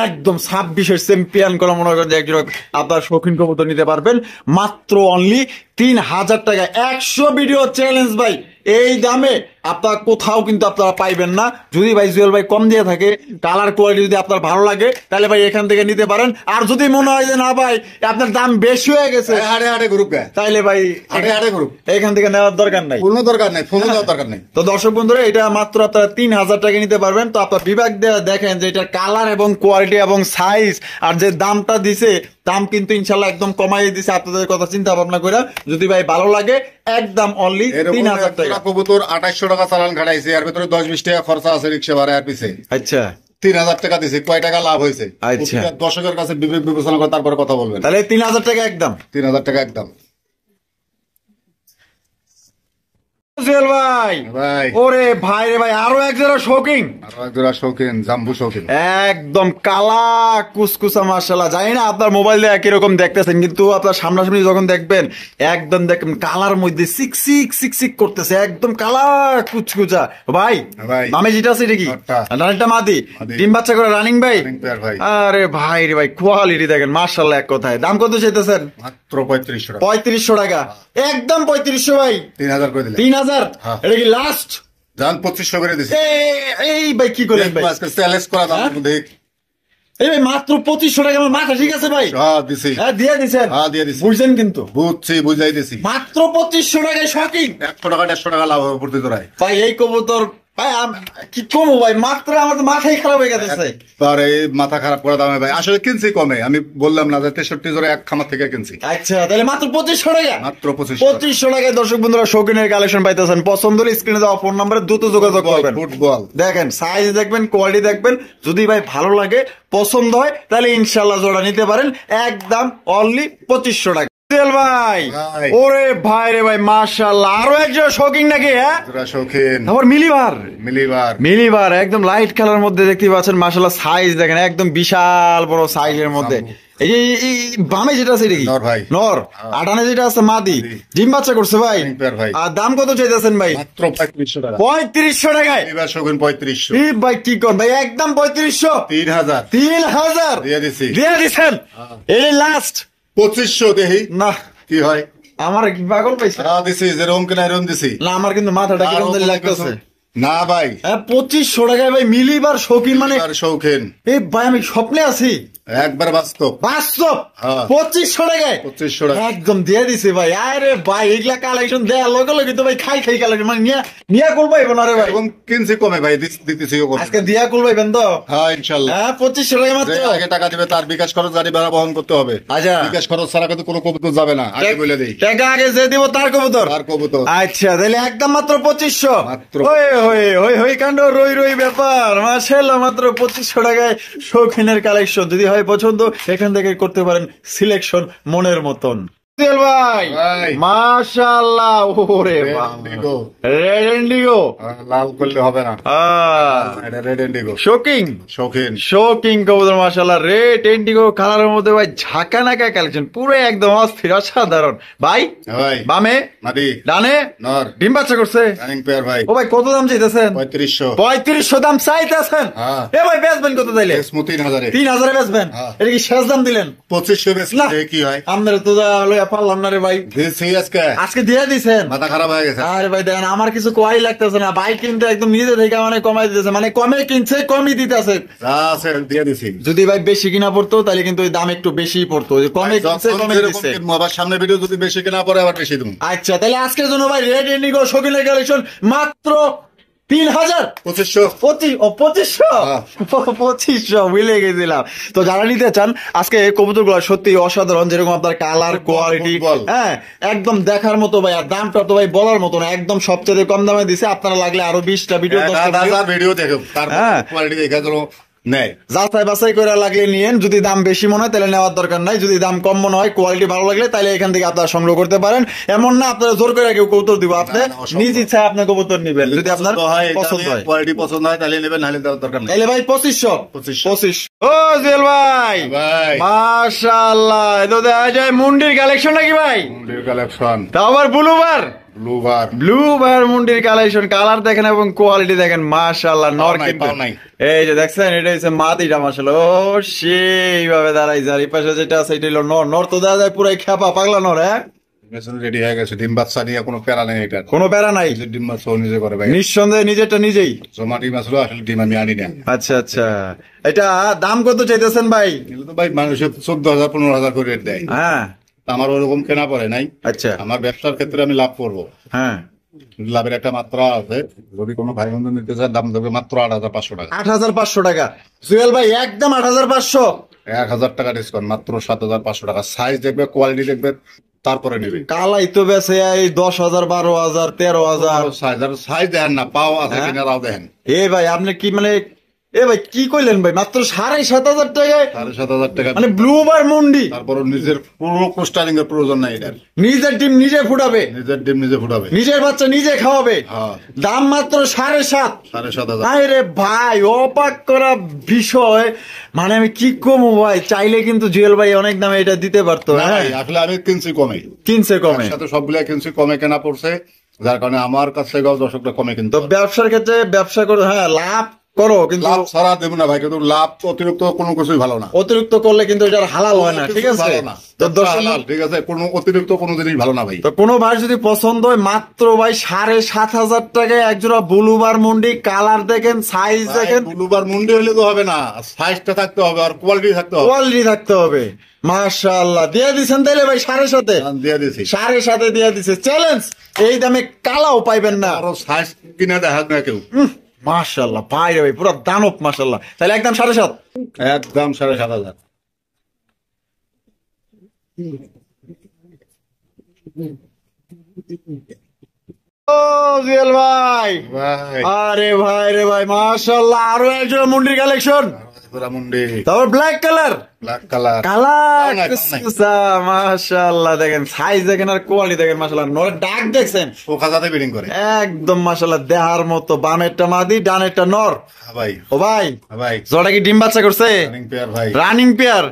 একদম 26-এর চ্যাম্পিয়ন করে মনে করেন যে একজন আপনার শৌখিন কবুতর নিতে পারবেন মাত্র অনলি 3000 টাকা। 100 ভিডিও চ্যালেঞ্জ ভাই, এই দামে আপনার কোথাও কিন্তু আপনারা পাইবেন না। যদি ভাই জুয়েল ভাই কম দিয়ে থাকে, কালার কোয়ালিটি যদি আপনার ভালো লাগে, তাহলে ভাই এখান থেকে নিতে পারেন। আর যদি মনে হয় যে না ভাই আপনার দাম বেশি হয়ে গেছে, হাড়ে হাড়ে গ্রুপ গায়, তাইলে ভাই হাড়ে হাড়ে গ্রুপ, এখান থেকে নেওয়ার দরকার নাই, কোনো দরকার নাই, ফোনও দেওয়ার দরকার নাই। তো দর্শক বন্ধুরা, এটা মাত্র আপনারা 3000 টাকা নিতে পারবেন। তো আপনার বিভাগ দিয়ে দেখেন যে এটা কালার এবং কোয়ালিটি এবং সাইজ আর যে দামটা দিছে, দাম কিন্তু ইনশাল্লাহ একদম কমাই দিছে আপনাদের কথা চিন্তা ভাবনা করে। যদি ভাই ভালো লাগে, একদম অনলি 3000 টাকা। কবুতর 2800 টাকা চালান খাটাইছে, এর ভিতরে 10-20 টাকা খরচা আছে রিক্সা ভাড়া আর পিছে। আচ্ছা, 3000 টাকা দিছে, কয় টাকা লাভ হয়েছে? আচ্ছা। দর্শকের কাছে বিবেক বিবেচনা করে তারপরে কথা বলবেন। তাহলে 3000 টাকা একদম। 3000 টাকা একদম। জুয়েল ভাই, ভাই ওরে ভাই রে ভাই, আরো এক জোড়া শৌকিং, আরো এক জোড়া শৌখিন, জাম্বু শৌখিন, একদম কালা কুসকুসা মাশাআল্লাহ। জানি না আপনার মোবাইল দিয়ে কিরকম দেখতেছেন, কিন্তু আপনার সামনাসামনি যখন দেখবেন একদম দেখবেন কালার মধ্যে সিক করতেছে, একদম কালা কুচকুচা। ভাই ভাই নামে যেটা আছে এটা কি? নটটা। রানিংটা মাদি, মাদি। ডিম বাচ্চা করে রানিং ভাই। রানিং পেয়ার ভাই। আরে ভাই রে ভাই, কোয়ালিটি দেখেন মাশাআল্লাহ এক কথায়। দাম কত চাইতেছেন? মাত্র 3500 টাকা। 3500 টাকা, একদম 3500 ভাই। 3000 করে দিলেন। 3000 হ্যাঁ। এটা কি লাস্ট? জান 2500 করে দিছি। এই ভাই কি করলেন ভাই? আজকে চ্যালেঞ্জ করা দাম দেখ। এই ভাই মাত্র 2500 টাকা, আমার মাথা ঠিক আছে ভাই? হ্যাঁ দিছি। হ্যাঁ দিয়ে দিছেন। হ্যাঁ দিয়ে দিছি। বুঝছেন কিন্তু বুঝছি, বুঝাই দিছি। মাত্র 2500 টাকায় শকিং 100 টাকা 150 টাকা লাভ হবে প্রতি জোড়ায়। ভাই। এই কবুতর ভাই কি কমো ভাই, মাত্র আমার তো মাথাই খারাপ হয়ে গেছে। তারে মাথা খারাপ করা দামে ভাই, আসলে কিনছি কমে, আমি বললাম না যে 63 জোড়া এক খামার থেকে কিনছি। আচ্ছা, তাহলে মাত্র 2500 টাকা। মাত্র 2500 টাকায় দর্শক বন্ধুরা শৌখিনের কালেকশন পাইতেছেন। পছন্দ হলে স্ক্রিনে দেওয়া ফোন নম্বরে দ্রুত যোগাযোগ করবেন। ফুটবল দেখেন সাইজ দেখবেন, কোয়ালিটি দেখবেন, যদি ভাই ভালো লাগে পছন্দ হয় তাহলে ইনশাল্লাহ জোড়া নিতে পারেন, একদম অনলি 2500 টাকা। ভাই ভাই। ওরে ভাই রে ভাই, মাশাআল্লাহ আরো একজন শৌখিন নাকি? হ্যাঁ, জোড়া শৌখিন, আবার মিলিবার মিলিবার একদম লাইট কালার মধ্যে দেখতে পাচ্ছেন। মাশাআল্লাহ সাইজ দেখেন, একদম বিশাল বড় সাইজের মধ্যে। এই যে এই বামে যেটা আছে এটা কি? নর ভাই। নর। আটানে যেটা আছে মাদি, ডিম বাচ্চা করছে ভাই। ভাই। আর দাম কত চাইতেছেন ভাই? মাত্র 3500 টাকা। 3500 টাকায় মিলিবার শৌখিন 3500। এই ভাই কি কর ভাই, একদম 3500। 3000 3000 দিয়ে দিছি। দিয়ে দিছেন। এই লাস্ট 2500 দেহি না, কি হয়? আমার কি পাগল পাইছে? হ্যাঁ দিছি, যেরকম কিনা এরকম দিছি না, আমার কিন্তু মাথাটা কিরকম জানি লাগতেছে। না ভাই, 2500 টাকায় ভাই মিলিবার শৌখিন মানে মিলিবার শৌখিন এই ভাই আমি স্বপ্নে আছি, একবার বাস্তব। বাস্তব। হ্যাঁ। 2500 টাকায় 2500 টাকা একদম দিয়ে দিছে ভাই। আরে ভাই এগুলা কালেকশন দেওয়ার লগে লগে তো ভাই খাই কালেকশন মানে নিয়া করবাইবেন। আরে ভাই এবং কিনছি কমে ভাই, দিতেছিও কমে। আজকে দিয়া করবাইবেন তো? হ্যাঁ ইনশাআল্লাহ। হ্যাঁ 2500 টাকা মাত্র। যে আগে টাকা দিবে তার বিকাশ খরচ গাড়ি ভাড়া বহন করতে হবে। আচ্ছা, বিকাশ খরচ ছাড়া কিন্তু কোনো কবুতর যাবে না, আগে বলে দেই। টাকা আগে যে দিব তার কবুতর। তার কবুতর। আচ্ছা, তাহলে একদম মাত্র 2500। মাত্র। হই কাণ্ড রই ব্যাপার। মাশাআল্লাহ মাত্র 2500 টাকায় শৌখিনের কালেকশন। যদি হয় পছন্দ, এখান থেকে করতে পারেন সিলেকশন মনের মতন। ভাই ভাই। মাশাআল্লাহ, ওরে ইন্ডিগো। Red Indigo. লাল করলে হবে না, এটা রেড ইন্ডিগো শৌকিং শৌখিন। কবুতর মাশাআল্লাহ, রেড ইন্ডিগো কালারের মধ্যে ভাই ঝাঁকা নাকা কালেকশন, পুরো একদম অস্থির অসাধারণ। ভাই ভাই বামে মাদি ডানে নর ডিম বাচ্চা করছে। রানিং পেয়ার ভাই। ও ভাই কত দাম চাইতেছেন? 3500 দাম চাইতেছেন। হ্যাঁ। এ ভাই বেচবেন কত তাইলে? 3000 3000 বেচবেন? হ্যাঁ। এটা কি শেষ দাম দিলেন? 2500 না। বেচলে কি হয়? আপনার তো লইয়া পারলাম না রে ভাই। দিছি আজকে দিয়ে দিছেন, মাথা খারাপ হয়ে গেছে। আরে ভাই দেখেন আমার কিছু কোয়াই লাগতেছে না ভাই, কিন্তু একদম নিজে থেকে মানে কমাই দিতেছে, মানে কমে কিনছে কমই দিতেছে। যা আছে দিয়ে দিছি। যদি ভাই বেশি কিনা পড়তো তাহলে কিন্তু ওই দাম একটু বেশি পড়তো, কমে কিনছে কমে দিচ্ছে। আবার সামনে ভিডিও যদি বেশি কেনা পরে আবার বেশি দেবো। আচ্ছা, তাহলে আজকের জন্য ভাই রেড ইন্ডিগো শৌখিনের কালেকশন মাত্র 3000। 2500 মিলে গেছিলাম। তো যারা নিতে চান আজকে কবুতর গুলো সত্যি অসাধারণ, যেরকম আপনার কালার কোয়ালিটি, হ্যাঁ একদম দেখার মতো ভাই। আর দামটা তো ভাই বলার মতো না, একদম সবচেয়ে কম দামে দিছে। আপনারা লাগলে আরো 20টা ভিডিও ভিডিও দেখো, তার কোয়ালিটি দেখে ধরো নেয়। যাচাই বাছাই করে লাগলে নিয়েন, যদি দাম বেশি মনে হয় তাহলে নেওয়ার দরকার নাই, যদি দাম কম মনে হয় কোয়ালিটি ভালো লাগলে তাহলে এখান থেকে আপনারা সংগ্রহ করতে পারেন। এমন না আপনারা জোর করে কেউ কবুতর দিব, আপনি নিজ ইচ্ছায় আপনি কবুতর নিবেন, যদি আপনার পছন্দ হয়, কোয়ালিটি পছন্দ হয় তাহলে নেবেন, নাহলে দেওয়ার দরকার নেই। তাহলে ভাই 2500। ও জুয়েল ভাই, ভাই মাশাআল্লাহ, এটা দেখা যায় মুন্ডির কালেকশন নাকি ভাই? মুন্ডির কালেকশন, তাও আবার ব্লুবার, ব্লুবার মুন্ডির কালেকশন, কালার দেখেন এবং কোয়ালিটি দেখেন, মাশাআল্লাহ। নর কিন্তু নাই। এই যে দেখছেন, এটা হচ্ছে মাদিটা, মাশাআল্লাহ। ও সেইভাবে দাঁড়াইছে, আর এই পাশে যেটা আছে এটা হলো নর। নর তো দেখা যায় পুরাই খেপা পাগলা নর। হ্যাঁ, রেডি হয়ে গেছে, ডিম বাচ্চা নিয়ে কোনো প্যারা নেই, এটা কোনো প্যারা নাই, ডিম বাচ্চা নিজে করে ভাই, নিঃসন্দেহে নিজেরটা নিজেই। জমা ডিম আসলে আসলে ডিম আমি আনি না। আচ্ছা আচ্ছা, এটা দাম কত চাইতেছেন ভাই? এগুলো তো ভাই মানুষের 14,000 15,000 করে রেট দেয়। হ্যাঁ, আমার ওরকম কেনা পড়ে নাই। আচ্ছা, আমার ব্যবসার ক্ষেত্রে আমি লাভ করবো, হ্যাঁ, লাভের একটা মাত্রা আছে। যদি কোনো ভাই বন্ধু নিতে চায় দাম দেবে মাত্র 8,500 টাকা। 8,500 টাকা জুয়েল ভাই, একদম 8,500। 1,000 টাকা ডিসকাউন্ট, মাত্র 7,500 টাকা। সাইজ দেখবে, কোয়ালিটি দেখবে, তারপরে নেবে। কালাই তো বেছে এই 10,000 12,000 13,000। সাইজ দেখেন না, পাও আছে কিনা তাও দেখেন। এ ভাই আপনি কি মানে, এ ভাই কি কইলেন ভাই, মাত্র 7,500 টাকায়? 7,500 টাকা মানে ব্লুবার মুন্ডি, তারপর নিজের পুরো কোস্টারিং এর প্রয়োজন নাই এটার। নিজের ডিম নিজে ফুটাবে, নিজের ডিম নিজে ফুটাবে, নিজের বাচ্চা নিজে খাওয়াবে, হ্যাঁ। দাম মাত্র 7,500। 7,500। আরে ভাই অবাক করা বিষয়, মানে আমি কি কমু ভাই, চাইলে কিন্তু জুয়েল ভাই অনেক দামে এটা দিতে পারতো। না হ্যাঁ, ভাই, আসলে আমি কিনছি কমে, কিনছে কমে, সাথে সবগুলা কিনছি কমে, কেনা পড়ছে, যার কারণে আমার কাছ থেকে দর্শকটা কমে কিনতে তো পারে। ব্যবসার ক্ষেত্রে ব্যবসা করো, হ্যাঁ লাভ করো, কিন্তু লাভ ছাড়া দেবো না ভাই, কিন্তু লাভ অতিরিক্ত কোনো কিছুই ভালো না। অতিরিক্ত করলে কিন্তু এটা হালাল হয় না, ঠিক আছে? ভালো না, তো হালাল, ঠিক আছে, কোনো অতিরিক্ত কোনো জিনিস ভালো না ভাই। তো কোনো ভাই যদি পছন্দ হয়, মাত্র ভাই 7,500 টাকায় একজোড়া ব্লুবার মুন্ডি, কালার দেখেন, সাইজ দেখেন, ব্লুবার মুন্ডি হলে তো হবে না, সাইজটা থাকতে হবে আর কোয়ালিটি থাকতে হবে, কোয়ালিটি থাকতে হবে। মাশাআল্লাহ, দিয়ে দিচ্ছেন তাইলে ভাই 7,500? দিয়ে দিয়েছি 7,500 দিয়ে দিছে, চ্যালেঞ্জ। এই দামে কালাও পাইবেন না। আরো সাইজ কিনে দেখা না কেউ। মাশাআল্লাহ ভাই রে ভাই, পুরো দানব, মাশাআল্লাহ। তাহলে একদম 7,500, একদম 7,500। ও জুয়েল ভাই, ভাই আরে ভাই রে ভাই, মাশাআল্লাহ, আরো একজন মুন্ডির কালেকশন, মুন্ডি তারপর black colour, black colour, colour, নাই। মাশাআল্লাহ, দেখেন সাইজ দেখেন আর কোয়ালিটি দেখেন, মাশাআল্লাহ। নরে ডাক দেখছেন, পোকা যাতে বিডিং করে, একদম মাশাআল্লাহ দেহার মতো। বামেরটা মাদি, ডানেরটা নর। ভাই ও ভাই, ভাই জোড়া কি ডিম বাচ্চা করছে? রানিং পেয়ার ভাই, রানিং পেয়ার।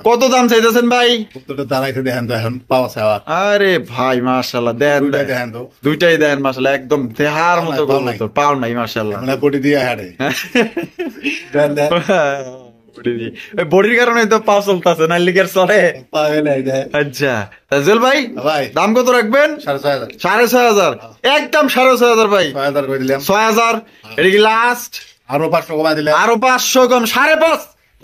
কত দাম চাইতেছেন ভাই? কুত্তটা দাঁড়াইতে দেখেন তো এখন পাওয়া চাওয়া। আরে ভাই মাশাআল্লাহ, দেন দুইটাই দেখেন তো, দুইটাই দেন, মাশাআল্লাহ, একদম দেহার মতো পাও নাই। কবুতর, পাও নাই, মাশাআল্লাহ। মানে বডি দিয়ে হাঁটে, দেন দেন বডির কারণে তো পা চলতেছে, না লিগের চলে। পাবে নাই দেন। আচ্ছা তাজুল ভাই, ভাই দাম কত রাখবেন? 6,500, 6,500, একদম 6,500 ভাই। 6,000 করে দিলাম, 6,000 এটা কি লাস্ট? আরো 500 কমাই দিলাম, আরো 500 কম, 5,500।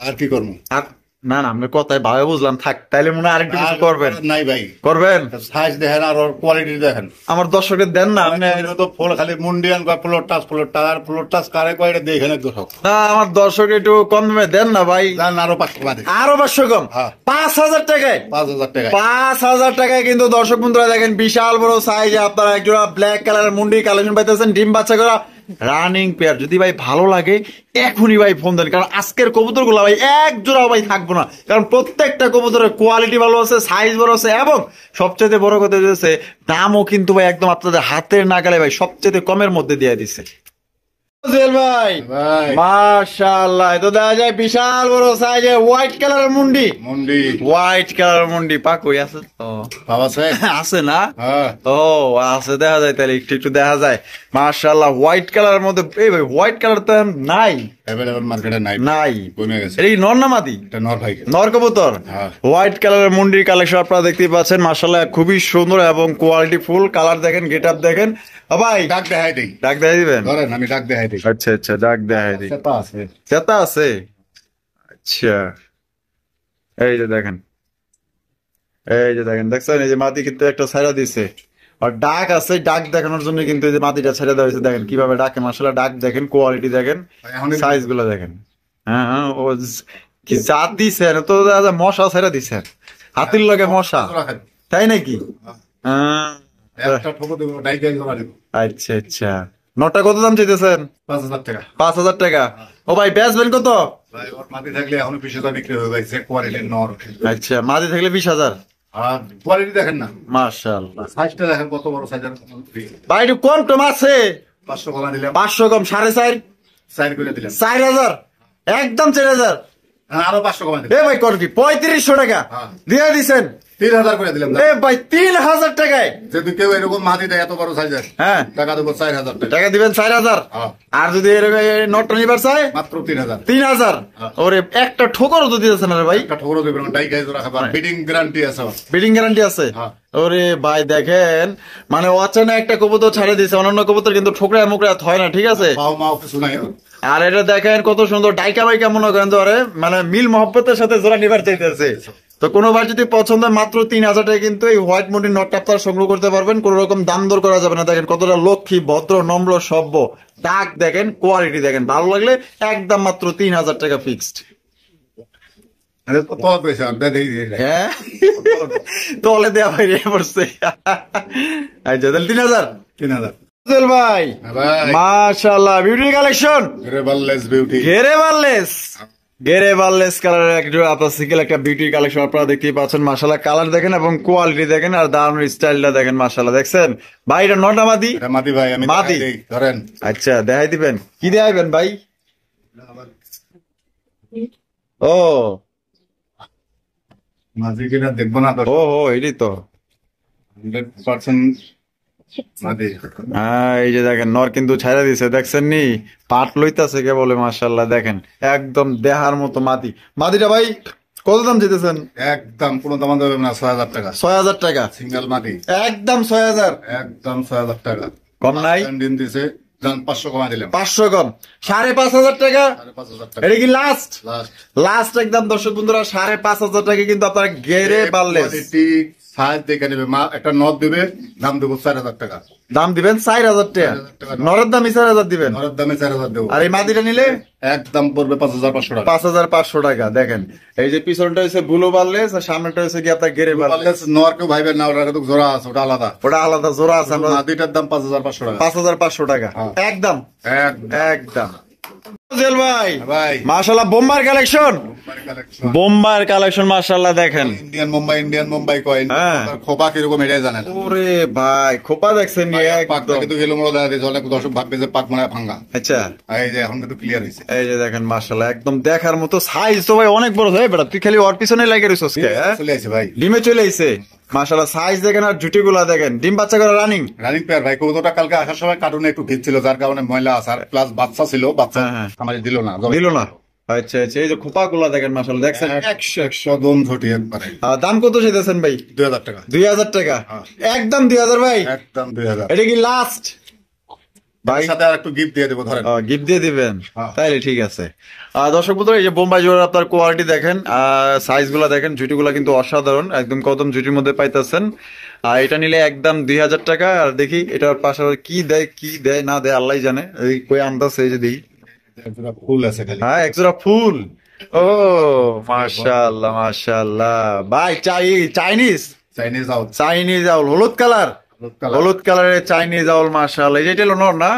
আর কি করবো? আর না না, আমি কথাই ভাবে বুঝলাম, থাক তাইলে মনে হয় আরেকটু কিছু করবেন। নাই ভাই, করবেন, সাইজ দেখেন আর কোয়ালিটি দেখেন। আমার দর্শকের দেন না আপনি। এটা তো ফুল খালি মুন্ডিয়ান বা ফ্লোর টাচ আর ফ্লোর টাচ কারে কয় এটা দেখেন একটু সব। না, আমার দর্শক একটু কম দামে দেন না ভাই। জান আরো 500 কমাই দিলাম, আরো 500 কম, হ্যাঁ। 5,000 টাকায়। 5,000 টাকা। 5,000 টাকায় কিন্তু দর্শক বন্ধুরা দেখেন, বিশাল বড় সাইজে আপনারা একজোড়া ব্ল্যাক কালারের মুন্ডি কালেকশন পাইতেছেন, ডিম বাচ্চা করা রানিং পেয়ার। যদি ভাই ভালো লাগে এখনই ভাই ফোন দেন, কারণ আজকের কবুতর গুলা ভাই এক জোড়া ভাই থাকবো না, কারণ প্রত্যেকটা কবুতরের কোয়ালিটি ভালো আছে, সাইজ বড় আছে, এবং সবচেয়ে বড় কথা হচ্ছে দামও কিন্তু ভাই একদম আপনাদের হাতের নাগালে ভাই সবচেয়ে কমের মধ্যে দিয়ে দিচ্ছে। জুয়েল ভাই, ভাই মাশাআল্লাহ, তো দেখা যায় বিশাল বড় সাইজে হোয়াইট কালারের মুন্ডি, মুন্ডি হোয়াইট কালারের মুন্ডি। পাকই আছে তো? বাবা আছে, আছে না? হ্যাঁ ও আছে, দেখা যায় তাহলে, একটু একটু দেখা যায়। মাশাআল্লাহ, হোয়াইট কালারের মধ্যে, এই ভাই হোয়াইট কালার তো নাই, अवेलेबल মার্কেটে নাই, নাই। কমে গেছে। এটা কি নর না মাদি? এটা নর ভাই, নর কবুতর, হ্যাঁ। হোয়াইট কালারের মুন্ডির কালেকশন আপনারা দেখতেই পাচ্ছেন, মাশাআল্লাহ খুবই সুন্দর এবং কোয়ালিটি ফুল। কালার দেখেন, গেট আপ দেখেন। ও ভাই ডাক দেখাই দেই, ডাক দেখাই দিবেন? ধরেন আমি ডাক দেখাই দেই। আচ্ছা আচ্ছা, ডাক দেখাই দিই। সেটা আছে, চেতা আছে, আচ্ছা। এই যে দেখেন, এই যে দেখেন, দেখছেন এই যে মাটি কিন্তু একটা ছাইড়া দিছে, আর ডাক আছে, ডাক দেখানোর জন্য কিন্তু এই যে মাটিটা ছেড়ে দেওয়া হয়েছে। দেখেন কিভাবে ডাকে, মাশাআল্লাহ, ডাক দেখেন, কোয়ালিটি দেখেন, এখন সাইজ গুলো দেখেন। হ্যাঁ হ্যাঁ, ও কি জাত দিছেন তো, দাদা মশা ছেড়ে দিছেন, হাতির লগে মশা, তাই নাকি? হ্যাঁ, একটা ঠোকো দেব, ডাইকে জমা দেব। আচ্ছা আচ্ছা। নটা কত দাম চাইতেছেন? 5,000 টাকা। 5,000 টাকা। ও ভাই বেচবেন কত? ভাই ওর মাটি থাকলে এখনো 20,000 বিক্রি হয়ে গেছে, কোয়ালিটির নর। আচ্ছা, মাদি থাকলে 20,000। আর কোয়ালিটি দেখেন না, মাশাআল্লাহ, সাইজটা দেখেন কত বড় সাইজের। ভাই একটু কম টম আছে? 500 কমা দিলাম, 500 কম, 4.5, সাইড করে দিলাম। 4,000, একদম 4,000। আরো 500 কমা দিলাম। এ ভাই কর কি 3500 টাকা হ্যাঁ। দিয়ে দিছেন? 3,000 করে দিলাম। এ ভাই 3,000 টাকায়? যদি কেউ এরকম মাটি দেয় এত বড় সাইজের, হ্যাঁ, টাকা দেবো 4,000 টাকা। টাকা দিবেন 4,000। হ্যাঁ। আর যদি এরকম নটটা নিবার চায় মাত্র 3,000। 3,000। হ্যাঁ। ওরে একটা ঠোকরও তো দিতেছেন না রে ভাই। একটা ঠোকরও দেবেন, ডাই গাইজ রাখা, বিডিং গ্যারান্টি আছে আমার। বিডিং গ্যারান্টি আছে? হ্যাঁ। ওরে ভাই দেখেন, মানে অচানা একটা কবুতর ছাড়ে দিছে, অন্যান্য কবুতর কিন্তু ঠোকরা মুকরা হয় না, ঠিক আছে? মাও মাও কিছু নাই। আর এটা দেখেন কত সুন্দর ডাইকা বাইকা মনে করেন তো, আরে মানে মিল মহব্বতের সাথে জোড়া নিবার চাইতেছে। তো কোনো বার যদি পছন্দ হয় মাত্র 3,000 টাকা কিন্তু এই হোয়াইট মুন্ডির নটটা আপনারা সংগ্রহ করতে পারবেন, কোন রকম দাম দর করা যাবে না। দেখেন কতটা লক্ষ্মী, ভদ্র, নম্র, সভ্য, ডাক দেখেন, কোয়ালিটি দেখেন, ভালো লাগলে একদম মাত্র 3,000 টাকা ফিক্সড। তল পেয়েছে হ্যাঁ, তলে দেওয়া ভাই রে পড়ছে। আচ্ছা তাহলে 3,000। 3,000 ভাই ভাই। মাশাআল্লাহ, বিউটি কালেকশন, রেবাললেস বিউটি। গেরে বারলেস কালারের একটা আপনার সিঙ্গেল একটা বিউটি কালেকশন আপনারা দেখতেই পাচ্ছেন। মাশাআল্লাহ, কালার দেখেন এবং কোয়ালিটি দেখেন, আর দারুন স্টাইলটা দেখেন। মাশাআল্লাহ, দেখছেন ভাই এটা নটা মাদি? এটা মাদি ভাই, আমি মাদি। দেখাই দেই, ধরেন। আচ্ছা দেখাই দিবেন, কি দেখাইবেন ভাই? ও মাদি কিনা দেখবো না তো, ও ও এটাই তো। 100% মাদি। হ্যাঁ, এই যে দেখেন নর কিন্তু ছাইরা দিছে, দেখছেন নি পাট লইতাছে কে বলে। মাশাআল্লাহ, দেখেন একদম দেহার মতো মাদি। মাদিটা ভাই কত দাম যেতেছেন? একদম কোনো দাম দেবেন না, 6,000 টাকা। 6,000 টাকা সিঙ্গেল মাদি, একদম 6,000। একদম 6,000 টাকা। কম নাই? দিন দিছে, জান 500 কমা দিলাম। 500 কম, 5,500 টাকা। 5,500 টাকা এটা কি লাস্ট? লাস্ট। লাস্ট একদম দর্শক বন্ধুরা, 5,500 টাকা কিন্তু আপনারা গেরে বারলেস কোয়ালিটি সাইজ দেখে নেবে। মা একটা নট দেবে, দাম দেবো 4,000 টাকা। দাম দিবেন 4,000 টাকা। 4,000 টাকা। নরের দামই 4,000 দিবেন। নরের দামে 4,000 দেবো। আর এই মাদিটা নিলে একদম পড়বে 5,500 টাকা। 5,500 টাকা। দেখেন এই যে পিছনটা হচ্ছে ব্লু বারলেস আর সামনেটা হচ্ছে কি আপনার গেরে বারলেস। বারলেস নর কেউ ভাইবেন না, ওটা কিন্তু জোড়া আছে, ওটা আলাদা। ওটা আলাদা জোড়া আছে। আমরা মাদিটার দাম 5,500 টাকা। 5,500 টাকা হ্যাঁ। একদম একদম একদম। জেল ভাই ভাই। মাশাআল্লাহ, বোম্বার কালেকশন, বোম্বার কালেকশন মাশাআল্লাহ দেখেন। Indian Mumbai coin. হ্যাঁ। খোপা কিরকম এটাই জানেন। ওরে ভাই খোপা দেখছেন নি পাকটা একদম। কিন্তু এলোমেলো দেখা দিয়েছে, অনেক দর্শক ভাববে যে পাক মানে ভাঙ্গা। আচ্ছা আর এই যে এখন কিন্তু ক্লিয়ার হয়েছে। এই যে দেখেন মাশাআল্লাহ, একদম দেখার মতো সাইজ তো ভাই অনেক বড়। হয় বেটা তুই খালি ওর পিছনে লাগে রইছস কে? চলে আসে ভাই, ডিমে চলে আইছে। মাশাআল্লাহ, সাইজ দেখেন আর জুটি গুলা দেখেন, ডিম বাচ্চা করে রানিং। রানিং পেয়ার ভাই। কৌতোটা কালকে আসার সময় কার্টুনে একটু ভিড় ছিল, যার কারণে ময়লা আসার প্লাস বাচ্চা ছিল, বাচ্চা হ্যাঁ, হ্যাঁ। আমার দিল না। দিল না? আচ্ছা আচ্ছা, এই যে খোপা গুলা দেখেন মাশাআল্লাহ, দেখছেন 100 দম ঝটি একবারে। দাম কত চাইতেছেন ভাই? 2,000 টাকা। 2,000 টাকা একদম 2,000 ভাই। একদম 2,000। এটা কি লাস্ট ভাই? সাথে আর একটু গিফট দিয়ে দেবো, ধরেন। গিফট দিয়ে দিবেন? হ্যাঁ। তাইলে ঠিক আছে। দর্শক বন্ধু, এই যে বোম্বাই জোড়ার আপনার কোয়ালিটি দেখেন, সাইজ গুলা দেখেন, জুটি গুলা কিন্তু অসাধারণ, একদম কদম জুটির মধ্যে পাইতেছেন। আর এটা নিলে একদম 2,000 টাকা। আর দেখি এটার পাশাপাশি কি দেয় না দেয় আল্লাহ জানে। এই কই আন্দাজ, এই যে দিই। ফুল আছে খালি। হ্যাঁ, একজোড়া ফুল। ও মাশাআল্লাহ মাশাআল্লাহ ভাই, Chinese Chinese out. Chinese owl, হলুদ কালার, হলুদ কালারের চাইনিজ আউল মাশাআল্লাহ। এই যে এটা হলো নর না?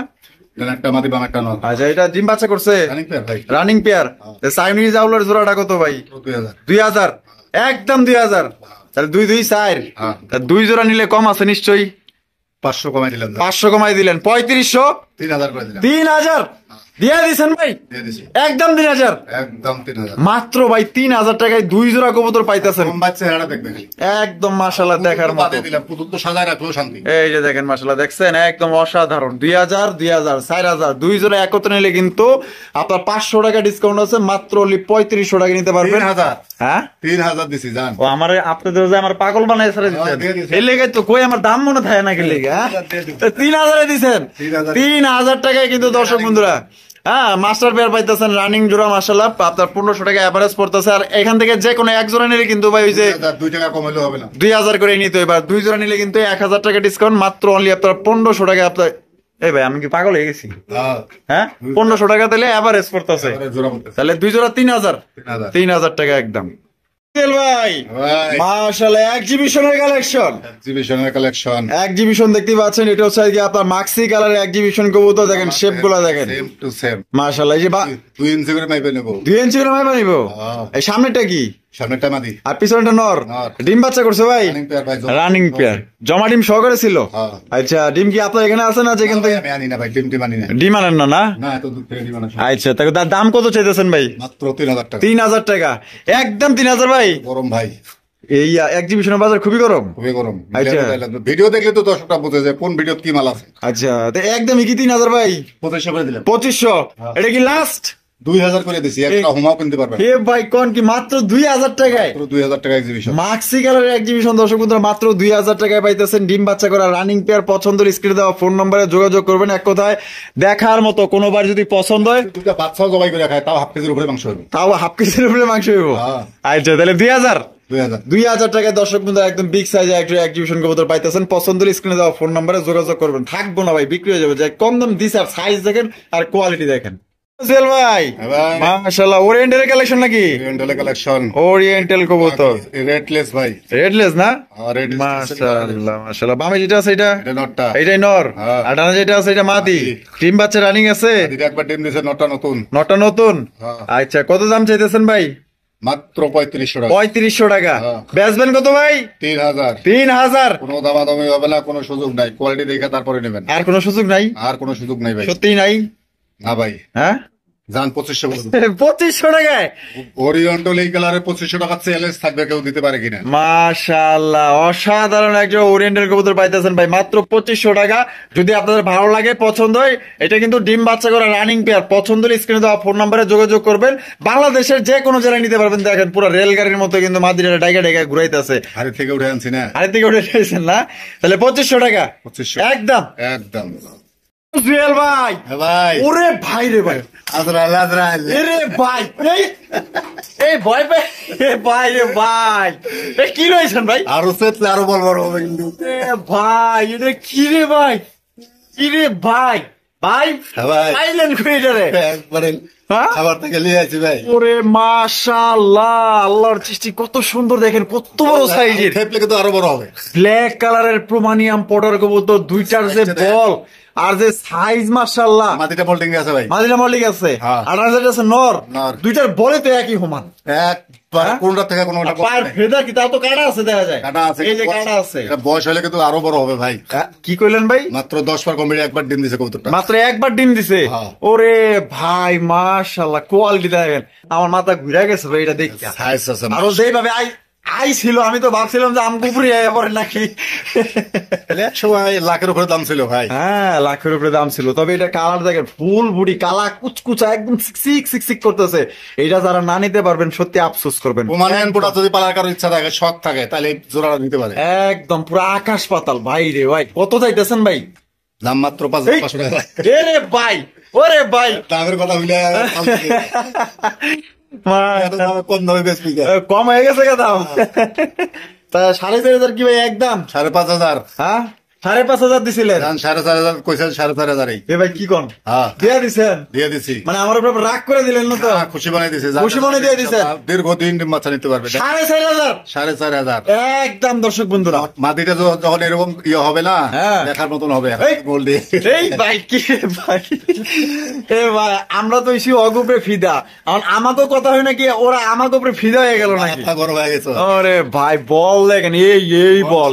একটা মাদি বাম একটা নর। আচ্ছা, এটা ডিম বাচ্চা করছে? রানিং পেয়ার ভাই। Running pair. চাইনিজ আউলের জোড়াটা কত ভাই? 2,000। 2,000 একদম 2,000। তাহলে 2-2-4 হ্যাঁ। দুই জোড়া নিলে কম আছে নিশ্চয়ই। 500 কমাই দিলাম। 500 কমাই দিলেন, 3,500। 3,000 করে দিলাম। 3,000 দিয়ে দিছেন ভাই? দিয়ে দিছি। একদম 3,000। একদম 3,000। মাত্র ভাই 3,000 টাকায় দুই জোড়া কবুতর পাইতেছেন। কম বাচ্চা হেড়া দেখবে খালি। একদম মাশাআল্লাহ, দেখার মতো। বাদে দিলাম, পুতুল তো সাজায় রাখলো শান্তি। এই যে দেখেন মাশাআল্লাহ, দেখছেন একদম অসাধারণ। 2,000 4,000 দুই জোড়া একত্রে নিলে কিন্তু আপনার 500 টাকা ডিসকাউন্ট আছে, মাত্র 3,500 টাকা নিতে পারবেন। 3,000। হ্যাঁ 3,000 দিছি জান। ও আমার আপনাদের যে আমার পাগল বানায় ছেড়ে দিচ্ছেন, দিয়ে দিছি। এই লেগে তো কই আমার দাম মনে থাকে না কি লেগে। হ্যাঁ 3,000 দিচ্ছেন। 3,000 3,000 টাকায় কিন্তু দর্শক বন্ধুরা, হ্যাঁ মাস্টার পেয়ার পাইতেছেন, রানিং জোড়া মাশাআল্লাহ আপনার 1,500 টাকা এভারেজ পড়তেছে। আর এখান থেকে যে কোনো এক জোড়া নিলে কিন্তু ভাই ওই যে 2 টাকা কমাইলে হবে না। 2,000 করে নিতে। এবার দুই জোড়া নিলে কিন্তু 1,000 টাকা ডিসকাউন্ট, মাত্র অনলি আপনার 1,500 টাকা। আপনার এই ভাই আমি কি পাগল হয়ে গেছি? হ্যাঁ। হ্যাঁ 1,500 টাকা দিলে এভারেজ পড়তেছে। এবারে জোড়া বলতেছে। তাহলে দুই জোড়া 3,000। 3,000। 3,000 টাকা একদম। ভাই ভাই মাশাআল্লাহ এক্সিবিশনের কালেকশন, এক্সিবিশনের কালেকশন এক্সিবিশন দেখতে পাচ্ছেন। এটা হচ্ছে কি আপনার মাক্সি কালারের এক্সিবিশন কবুতর, দেখেন শেপ গুলা দেখেন সেম টু সেম মাশাআল্লাহ। এই যে 2 ইঞ্চি করে মাইপে নেব। 2 ইঞ্চি করে মাইপা নিব। হ্যাঁ। এই সামনেটা কি সামনেরটা মাদি, আর পিছনটা নর? নর। ডিম বাচ্চা করছে ভাই, রানিং পেয়ার ভাই। রানিং পেয়ার, জমা ডিম সহকারে ছিল। হ্যাঁ। আচ্ছা ডিম কি আপনার এখানে আছে না যেখান থেকে? আমি আনি না ভাই, ডিম আনি না। ডিম আনেন না না? না, এত দূর থেকে ডিম আনা সম্ভব। আচ্ছা তার দাম কত চাইতেছেন ভাই? মাত্র 3000 টাকা। 3000 টাকা, একদম 3000 ভাই। গরম ভাই, এই এক্সিবিশনের বাজার খুবই গরম। খুবই গরম। আচ্ছা। ভিডিও দেখলে তো দর্শকরা বুঝে যে কোন ভিডিও কি মাল আছে। আচ্ছা তো একদমই কি 3000 ভাই? 2500 করে দিলাম। 2500, এটা কি লাস্ট? 2000 করে দিছি, একটা হোমাও কিনতে পারবেন। এ ভাই কোন কি মাত্র 2000 টাকায়? মাত্র 2000 টাকা এক্সিবিশন। মাক্সি কালারের এক্সিবিশন দর্শক বন্ধুরা মাত্র 2000 টাকায় পাইতেছেন। ডিম বাচ্চা করা রানিং পেয়ার, পছন্দের স্ক্রিনে দেওয়া ফোন নম্বরে যোগাযোগ করবেন। এক কথায় দেখার মতো, কোনোবার যদি পছন্দ হয় দুটা বাচ্চাও জবাই করে খায়, তাও হাফ কেজির উপরে মাংস হবে। তাও হাফ কেজির উপরে মাংস হইব। হ্যাঁ। আচ্ছা তাহলে 2000 2000 2000 টাকায় দর্শক বন্ধু একদম বিগ সাইজে একটা এক্সিবিশন কবুতর পাইতেছেন। পছন্দের স্ক্রিনে দেওয়া ফোন নম্বরে যোগাযোগ করবেন। থাকবো না ভাই, বিক্রি হয়ে যাবে। যে কম দাম দিস আর সাইজ দেখেন আর কোয়ালিটি দেখেন। জুয়েল ভাই হ্যাঁ ভাই। মাশাআল্লাহ ওরিয়েন্টাল কালেকশন নাকি? ওরিয়েন্টাল কালেকশন, ওরিয়েন্টাল কবুতর রেডলেস ভাই। রেডলেস না? রেড মাশাআল্লাহ মাশাআল্লাহ। বামে যেটা আছে এটা এটা নটটা, এইটাই নর, হ্যাঁ। আর ডানে যেটা আছে এটা মাদি। ডিম বাচ্চা রানিং আছে? দিদি একবার ডিম দিছে, নটটা নতুন। নটা নতুন। হ্যাঁ। আচ্ছা কত দাম চাইতেছেন ভাই? মাত্র 3500 টাকা। 3500 টাকা। হ্যাঁ। বেচবেন কত ভাই? 3000। 3000। কোনো দামাদামি হবে না, কোনো সুযোগ নাই। কোয়ালিটি দেখে তারপরে নেবেন। আর কোনো সুযোগ নাই? আর কোনো সুযোগ নাই ভাই। সত্যি নাই? না ভাই, হ্যাঁ যান 2500 বলুন। 2500 টাকায়? ওরিয়েন্টাল এই কালারে 2500 টাকা চ্যালেঞ্জ থাকবে, কেউ দিতে পারে কিনা। মাশাআল্লাহ অসাধারণ একজন ওরিয়েন্টাল কবুতর পাইতেছেন ভাই মাত্র 2500 টাকা। যদি আপনাদের ভালো লাগে, পছন্দ হয়, এটা কিন্তু ডিম বাচ্চা করা রানিং পেয়ার। পছন্দের স্ক্রিনে দেওয়া ফোন নম্বরে যোগাযোগ করবেন। বাংলাদেশের যে কোনো জেলায় নিতে পারবেন। দেখেন পুরো রেলগাড়ির মতো কিন্তু মাদিরা ডাইকা ডাইকা ঘুরাইতেছে। হাড়ি থেকে উঠে আনছি না। আরেক দিকে উঠে এসেছেন না? তাহলে 2500 টাকা 2500 একদম। একদম। জুয়েল ভাই হ্যাঁ ভাই। ওরে ভাই রে ভাই, আজরাইল আজরাইল। এরে ভাই এই ভয় ভাই, এ ভাই রে ভাই, এ কি রয়েছেন ভাই? আরো সেটলে আরো বড় বড় হবে কিন্তু। এ ভাই এটা কি রে ভাই, কি রে ভাই, ভাই হ্যাঁ ভাই। পাইলেন কই এটা রে? একবারে হ্যাঁ? খাবার থেকে নিয়ে আছি ভাই। ওরে মাশাআল্লাহ, আল্লাহর সৃষ্টি কত সুন্দর, দেখেন কত বড় সাইজের। খেপলে কিন্তু আরো বড় হবে। ব্ল্যাক কালারের প্রোমানিয়াম পটার কবুতর, দুইটার যে বল আর যে সাইজ মাশাআল্লাহ। মাটিটা মোল্ডিং আছে ভাই। মাদিনা মল্লিক আছে, হ্যাঁ। আর যেটা আছে নর। নর। দুইটার বলে তো একই সমান। একবার হ্যাঁ? কোনটা থেকে কোনটা আর পায়ের ফেদা কি তাও তো কাটা আছে, দেখা যায়। কাটা আছে। এই যে কাটা আছে। এটা বয়স হলে কিন্তু আরো বড় হবে ভাই। কি কইলেন ভাই? মাত্র 10 বার কমপ্লিট, একবার ডিম দিছে কবুতরটা। মাত্র একবার ডিম দিছে? হ্যাঁ। ওরে ভাই মাশাআল্লাহ, কোয়ালিটি দেখেন, আমার মাথা ঘুরে গেছে ভাই এটা দেখে। সাইজ আছে। আরো যেভাবে আই ছিল, আমি তো ভাবছিলাম যে আমগুপুরি আয়া পড়ে নাকি। এক সময় লাখের উপরে দাম ছিল ভাই। হ্যাঁ লাখের উপরে দাম ছিল, তবে এটা কালার দেখেন, ফুল বুড়ি কালা কুচকুচা একদম সিক করতেছে। এটা যারা না নিতে পারবেন সত্যি আফসোস করবেন। ওমানিয়ান পোটা যদি পালার কারো ইচ্ছা থাকে, শখ থাকে, তাহলে জোড়াটা নিতে পারে। একদম পুরো আকাশ পাতাল ভাই রে ভাই। কত চাইতেছেন ভাই? দাম মাত্র 5500 টাকা। রে ভাই, ওরে ভাই দামের কথা বলে কোন দামে বেচবি? কম হয়ে গেছে কে দাম? তা 4500 কি ভাই একদম? 5500। হ্যাঁ 5500 দিছিলেন? 4500 কইছেন, 4500। এ ভাই কি কোন হ্যাঁ দিয়া দিছেন? দিয়ে দিছি। মানে আমার উপর রাগ করে দিলেন না তো? খুশি বানাই দিছে। খুশি বানাই দিয়ে দিছেন? দীর্ঘদিন ডিম বাচ্চা নিতে পারবে। 4500 4500 একদম দর্শক বন্ধুরা। মাটিটা যখন এরকম ইয়ে হবে না, হ্যাঁ। দেখার মতন হবে। এই, গোল্ডি এই ভাই কি রে ভাই, এ ভাই আমরা তো এসে অগোপরে ফিদা, আমাকে কথা হয় নাকি ওরা আমাকে উপরে ফিদা হয়ে গেল নাকি? মাথা গরম হয়ে গেছে। আরে ভাই বল দেখেন, এই বল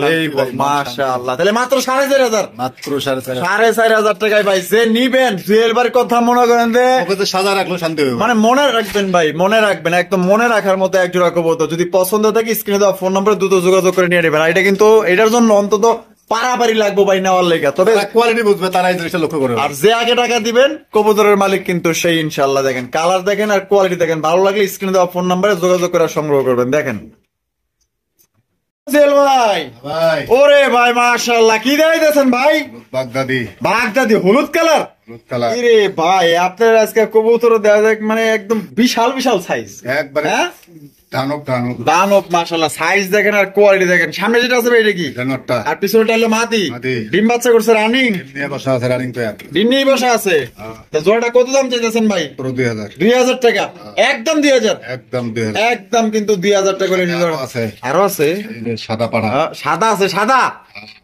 মাশাআল্লাহ। তাহলে মাত্র 4500, মাত্র 4500। 4500 টাকায় ভাই যে নিবেন, জুয়েলবার কথা মনে করেন যে ওকে তো সাজা রাখলো শান্তি হবে। মানে মনে রাখবেন ভাই, মনে রাখবেন, একদম মনে রাখার মতো এক জোড়া কবুতর। যদি পছন্দ থাকে স্ক্রিনে দেওয়া ফোন নম্বরে দ্রুত যোগাযোগ করে নিয়ে নেবেন। আর এটা কিন্তু এটার জন্য অন্তত পারাপারি লাগবো ভাই নেওয়ার লেগে। তবে কোয়ালিটি বুঝবে, তারা এই জিনিসটা লক্ষ্য করবে। আর যে আগে টাকা দিবেন কবুতরের মালিক কিন্তু সেই ইনশাল্লাহ। দেখেন কালার দেখেন আর কোয়ালিটি দেখেন, ভালো লাগলে স্ক্রিনে দেওয়া ফোন নম্বরে যোগাযোগ করে সংগ্রহ করবেন। দেখেন জুয়েল ভাই, ভাই ওরে ভাই মাশাআল্লাহ, কি দেখাইতেছেন ভাই? বাগদাদি। বাগদাদি হলুদ কালার? হলুদ কালার রে ভাই আপনার আজকে কবুতর দেওয়া যাক মানে একদম বিশাল বিশাল সাইজ। একবারে হ্যাঁ দানব দানব দানব মাশাআল্লাহ, সাইজ দেখেন আর কোয়ালিটি দেখেন। সামনে যেটা আছে ভাই এটা কি? জানোয়ারটা আর পিছনেটা হলো মাদি। মাদি। ডিম বাচ্চা করছে রানিং, নিয়ে বসা আছে রানিং পেয়ার ডিম নিয়ে বসা আছে। তা জোড়াটা কত দাম চাইতেছেন ভাই? 2000 2000 টাকা, একদম 2000, একদম 2000 একদম কিন্তু 2000 টাকা করে নিতে আরো আছে। আরো আছে এই যে সাদা পাড়া সাদা আছে, সাদা।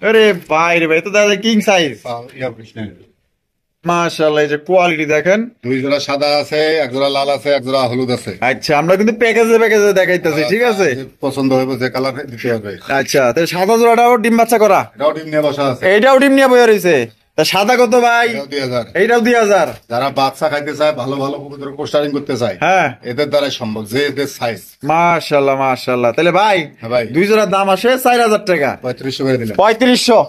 আরে ভাই রে ভাই, তো দাদা কিং সাইজ মাশাআল্লাহ। এই যে কোয়ালিটি দেখেন। দুই জোড়া সাদা আছে, এক জোড়া লাল আছে, এক জোড়া হলুদ আছে। আচ্ছা আমরা কিন্তু প্যাকেজে প্যাকেজে দেখাইতেছি, ঠিক আছে। যে পছন্দ হবে যে কালার দিতে হবে। আচ্ছা তো সাদা জোড়াটাও ডিম বাচ্চা করা, এটাও ডিম নিয়ে বসা আছে, এইটাও ডিম নিয়ে বয়ে রয়েছে। তা সাদা কত ভাই? এটাও 2000। এইটাও 2000। যারা বাচ্চা খাইতে চায়, ভালো ভালো কবুতর কোস্টারিং করতে চায়, হ্যাঁ এদের দ্বারাই সম্ভব, যে এদের সাইজ। মাশাআল্লাহ মাশাআল্লাহ। তাহলে ভাই হ্যাঁ ভাই, দুই জোড়ার দাম আসে 4000 টাকা। 3500 করে দিলাম। 3500,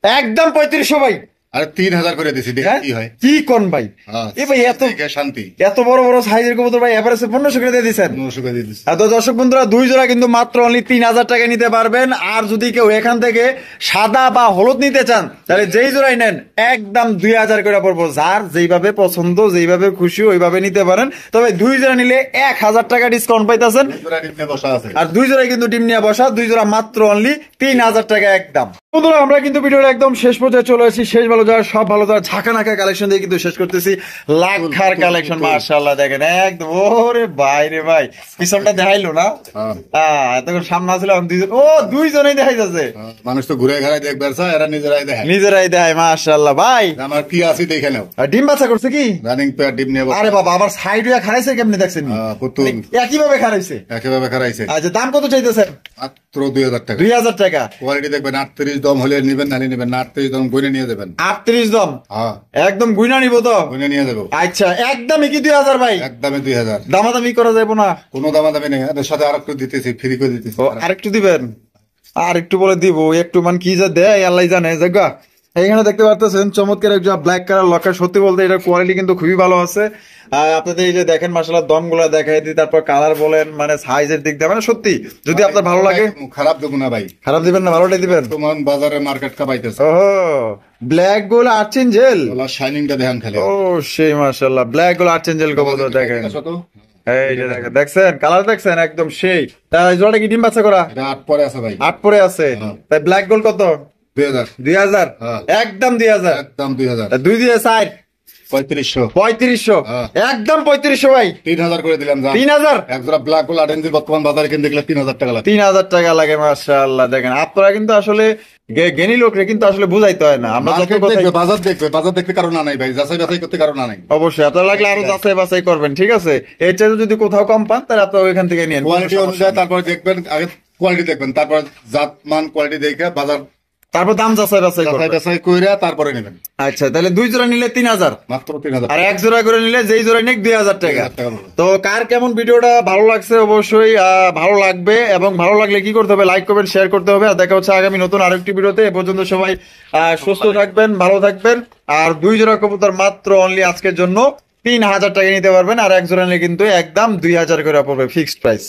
একদম 3500 ভাই। আরে 3000 করে দিছি, দেখি হ্যাঁ? কি হয়। কি কোন ভাই? হ্যাঁ, এ ভাই এত দেখে শান্তি। এত বড় বড় সাইজের কবুতর ভাই এভারেজে 1500 করে দিয়ে দিচ্ছেন। 900 করে দিয়ে দিছি। তো দর্শক বন্ধুরা দুই জোড়া কিন্তু মাত্র অনলি 3000 টাকা নিতে পারবেন। আর যদি কেউ এখান থেকে সাদা বা হলুদ নিতে চান তাহলে যেই জোড়াই নেন একদম 2000 করে পড়বো। যার যেইভাবে পছন্দ, যেইভাবে খুশি ওইভাবে নিতে পারেন। তবে দুই জোড়া নিলে 1000 টাকা ডিসকাউন্ট পাইতেছেন। দুই জোড়া ডিম নিয়ে বসা আছে। আর দুই জোড়াই কিন্তু ডিম নিয়ে বসা, দুই জোড়া মাত্র অনলি 3000 টাকা একদম। বন্ধুরা আমরা কিন্তু ভিডিওর একদম শেষ পর্যায়ে চলে এসেছি। শেষ ভালো যাওয়ার সব ভালো যাওয়ার ঝাঁকা নাকা কালেকশন দিয়ে কিন্তু শেষ করতেছি। লাখার কালেকশন মাশাআল্লাহ দেখেন একদম। ওরে ভাই রে ভাই, পিছনটা দেখাইলো না? হ্যাঁ, এতক্ষণ সামনে আসলে দুইজনেই দেখাই যাচ্ছে। মানুষ তো ঘুরে ঘাড়ায় দেখবে, স্যার এরা নিজেরাই দেখে। নিজেরাই দেখায় মাশাআল্লাহ। ভাই আমার কি আছে দেখে নাও। আর ডিম বাচ্চা করছে কি? রানিং পেয়ার ডিম নিয়ে বসা। আরে বাবা, আবার সাইড হয়ে খারাইছে কেমনে দেখছেন? পুতুল একই ভাবে খারাইছে। একেবারে খারাইছে। আচ্ছা দাম কত চাইতেছেন? মাত্র 2000 টাকা। 2000 টাকা। কোয়ালিটি দেখবেন, 38 দম হলে নিবেন, নালি নেবেন না, 38 দম গুনে নিয়ে যাবেন। 38 দম হ্যাঁ, একদম গুইনা নিব তো? গুনে নিয়ে যাবো। আচ্ছা একদমই কি 2000 ভাই? একদমে 2000। দামাদামি করা যাবে না? কোনো দামাদামি নেই, এদের সাথে আর একটু দিতেছি, ফ্রি করে দিতেছি। আরেকটু দিবেন? আর একটু বলে দিব, একটু মান কি যা দেয় আল্লাহ জানে। জায়গা এখানে দেখতে পাচ্ছেন চমৎকার একটা ব্ল্যাক কালার লকার। সত্যি বলতে এটা কোয়ালিটি কিন্তু খুবই ভালো আছে। আপনাদের এই যে দেখেন মাশাআল্লাহ দম গুলা দেখাই দিই, তারপর কালার বলেন মানে সাইজের দিক দিয়ে মানে সত্যি যদি আপনার ভালো লাগে। খারাপ দেবো না ভাই, খারাপ দিবেন না, ভালোটাই দিবেন। তোমার বাজারে মার্কেট কাপাইতেছে। ও ব্ল্যাক গোল আর্চেঞ্জেল, শাইনিংটা দেখেন খালি। ও সেই মাশাআল্লাহ ব্ল্যাক গোল আর্চেঞ্জেল কবুতর দেখেন। এই যে দেখেন, দেখছেন কালার দেখছেন একদম সেই। তাই জোড়াটা কি ডিম বাচ্চা করা? এটা 8 পরে আছে ভাই। 8 পরে আছে। তাই ব্ল্যাক গোল কত? 2000। 2000, একদম 2000। একদম 2000। দুই দিয়ে 60, 3500। 3500, একদম 3500 ভাই। 3000 করে দিলাম। 3000, এক জোড়া ব্ল্যাক গোল আটেন্সি বর্তমান বাজারে কিনতে গেলে 3000 টাকা লাগে। 3000 টাকা লাগে মাশাআল্লাহ। দেখেন আপনারা কিন্তু আসলে জ্ঞানী লোকরে কিন্তু আসলে বুঝাইতে হয় না। আমরা যত মার্কেট কথাই দেখবে, বাজার দেখবে, বাজার দেখতে কারণ নাই ভাই, যাচাই বাছাই করতে কারণ নাই। অবশ্যই আপনার লাগলে আরো যাচাই বাছাই করবেন, ঠিক আছে। এর চাইতে যদি কোথাও কম পান তাহলে আপনারা ওইখান থেকে নিন। কোয়ালিটি অনুযায়ী তারপরে দেখবেন, আগে কোয়ালিটি দেখবেন, তারপর জাত মান কোয়ালিটি দেখে বাজার তারপর দাম যাচাই বাছাই যাচাই করবেন। বাছাই কইরা তারপরে নেবেন। আচ্ছা তাহলে দুই জোড়া নিলে 3000, মাত্র 3000। আর এক জোড়া করে নিলে যেই জোড়া নিক 2000 টাকা। 2000 টাকা পড়বে। তো কার কেমন ভিডিওটা ভালো লাগছে অবশ্যই ভালো লাগবে, এবং ভালো লাগলে কি করতে হবে? লাইক করবেন, শেয়ার করতে হবে। আর দেখা হচ্ছে আগামী নতুন আরেকটি ভিডিওতে। এ পর্যন্ত সবাই সুস্থ থাকবেন, ভালো থাকবেন। আর দুই জোড়া কবুতর মাত্র অনলি আজকের জন্য 3000 টাকা নিতে পারবেন। আর এক জোড়া নিলে কিন্তু একদম 2000 করে পড়বে, ফিক্সড প্রাইস।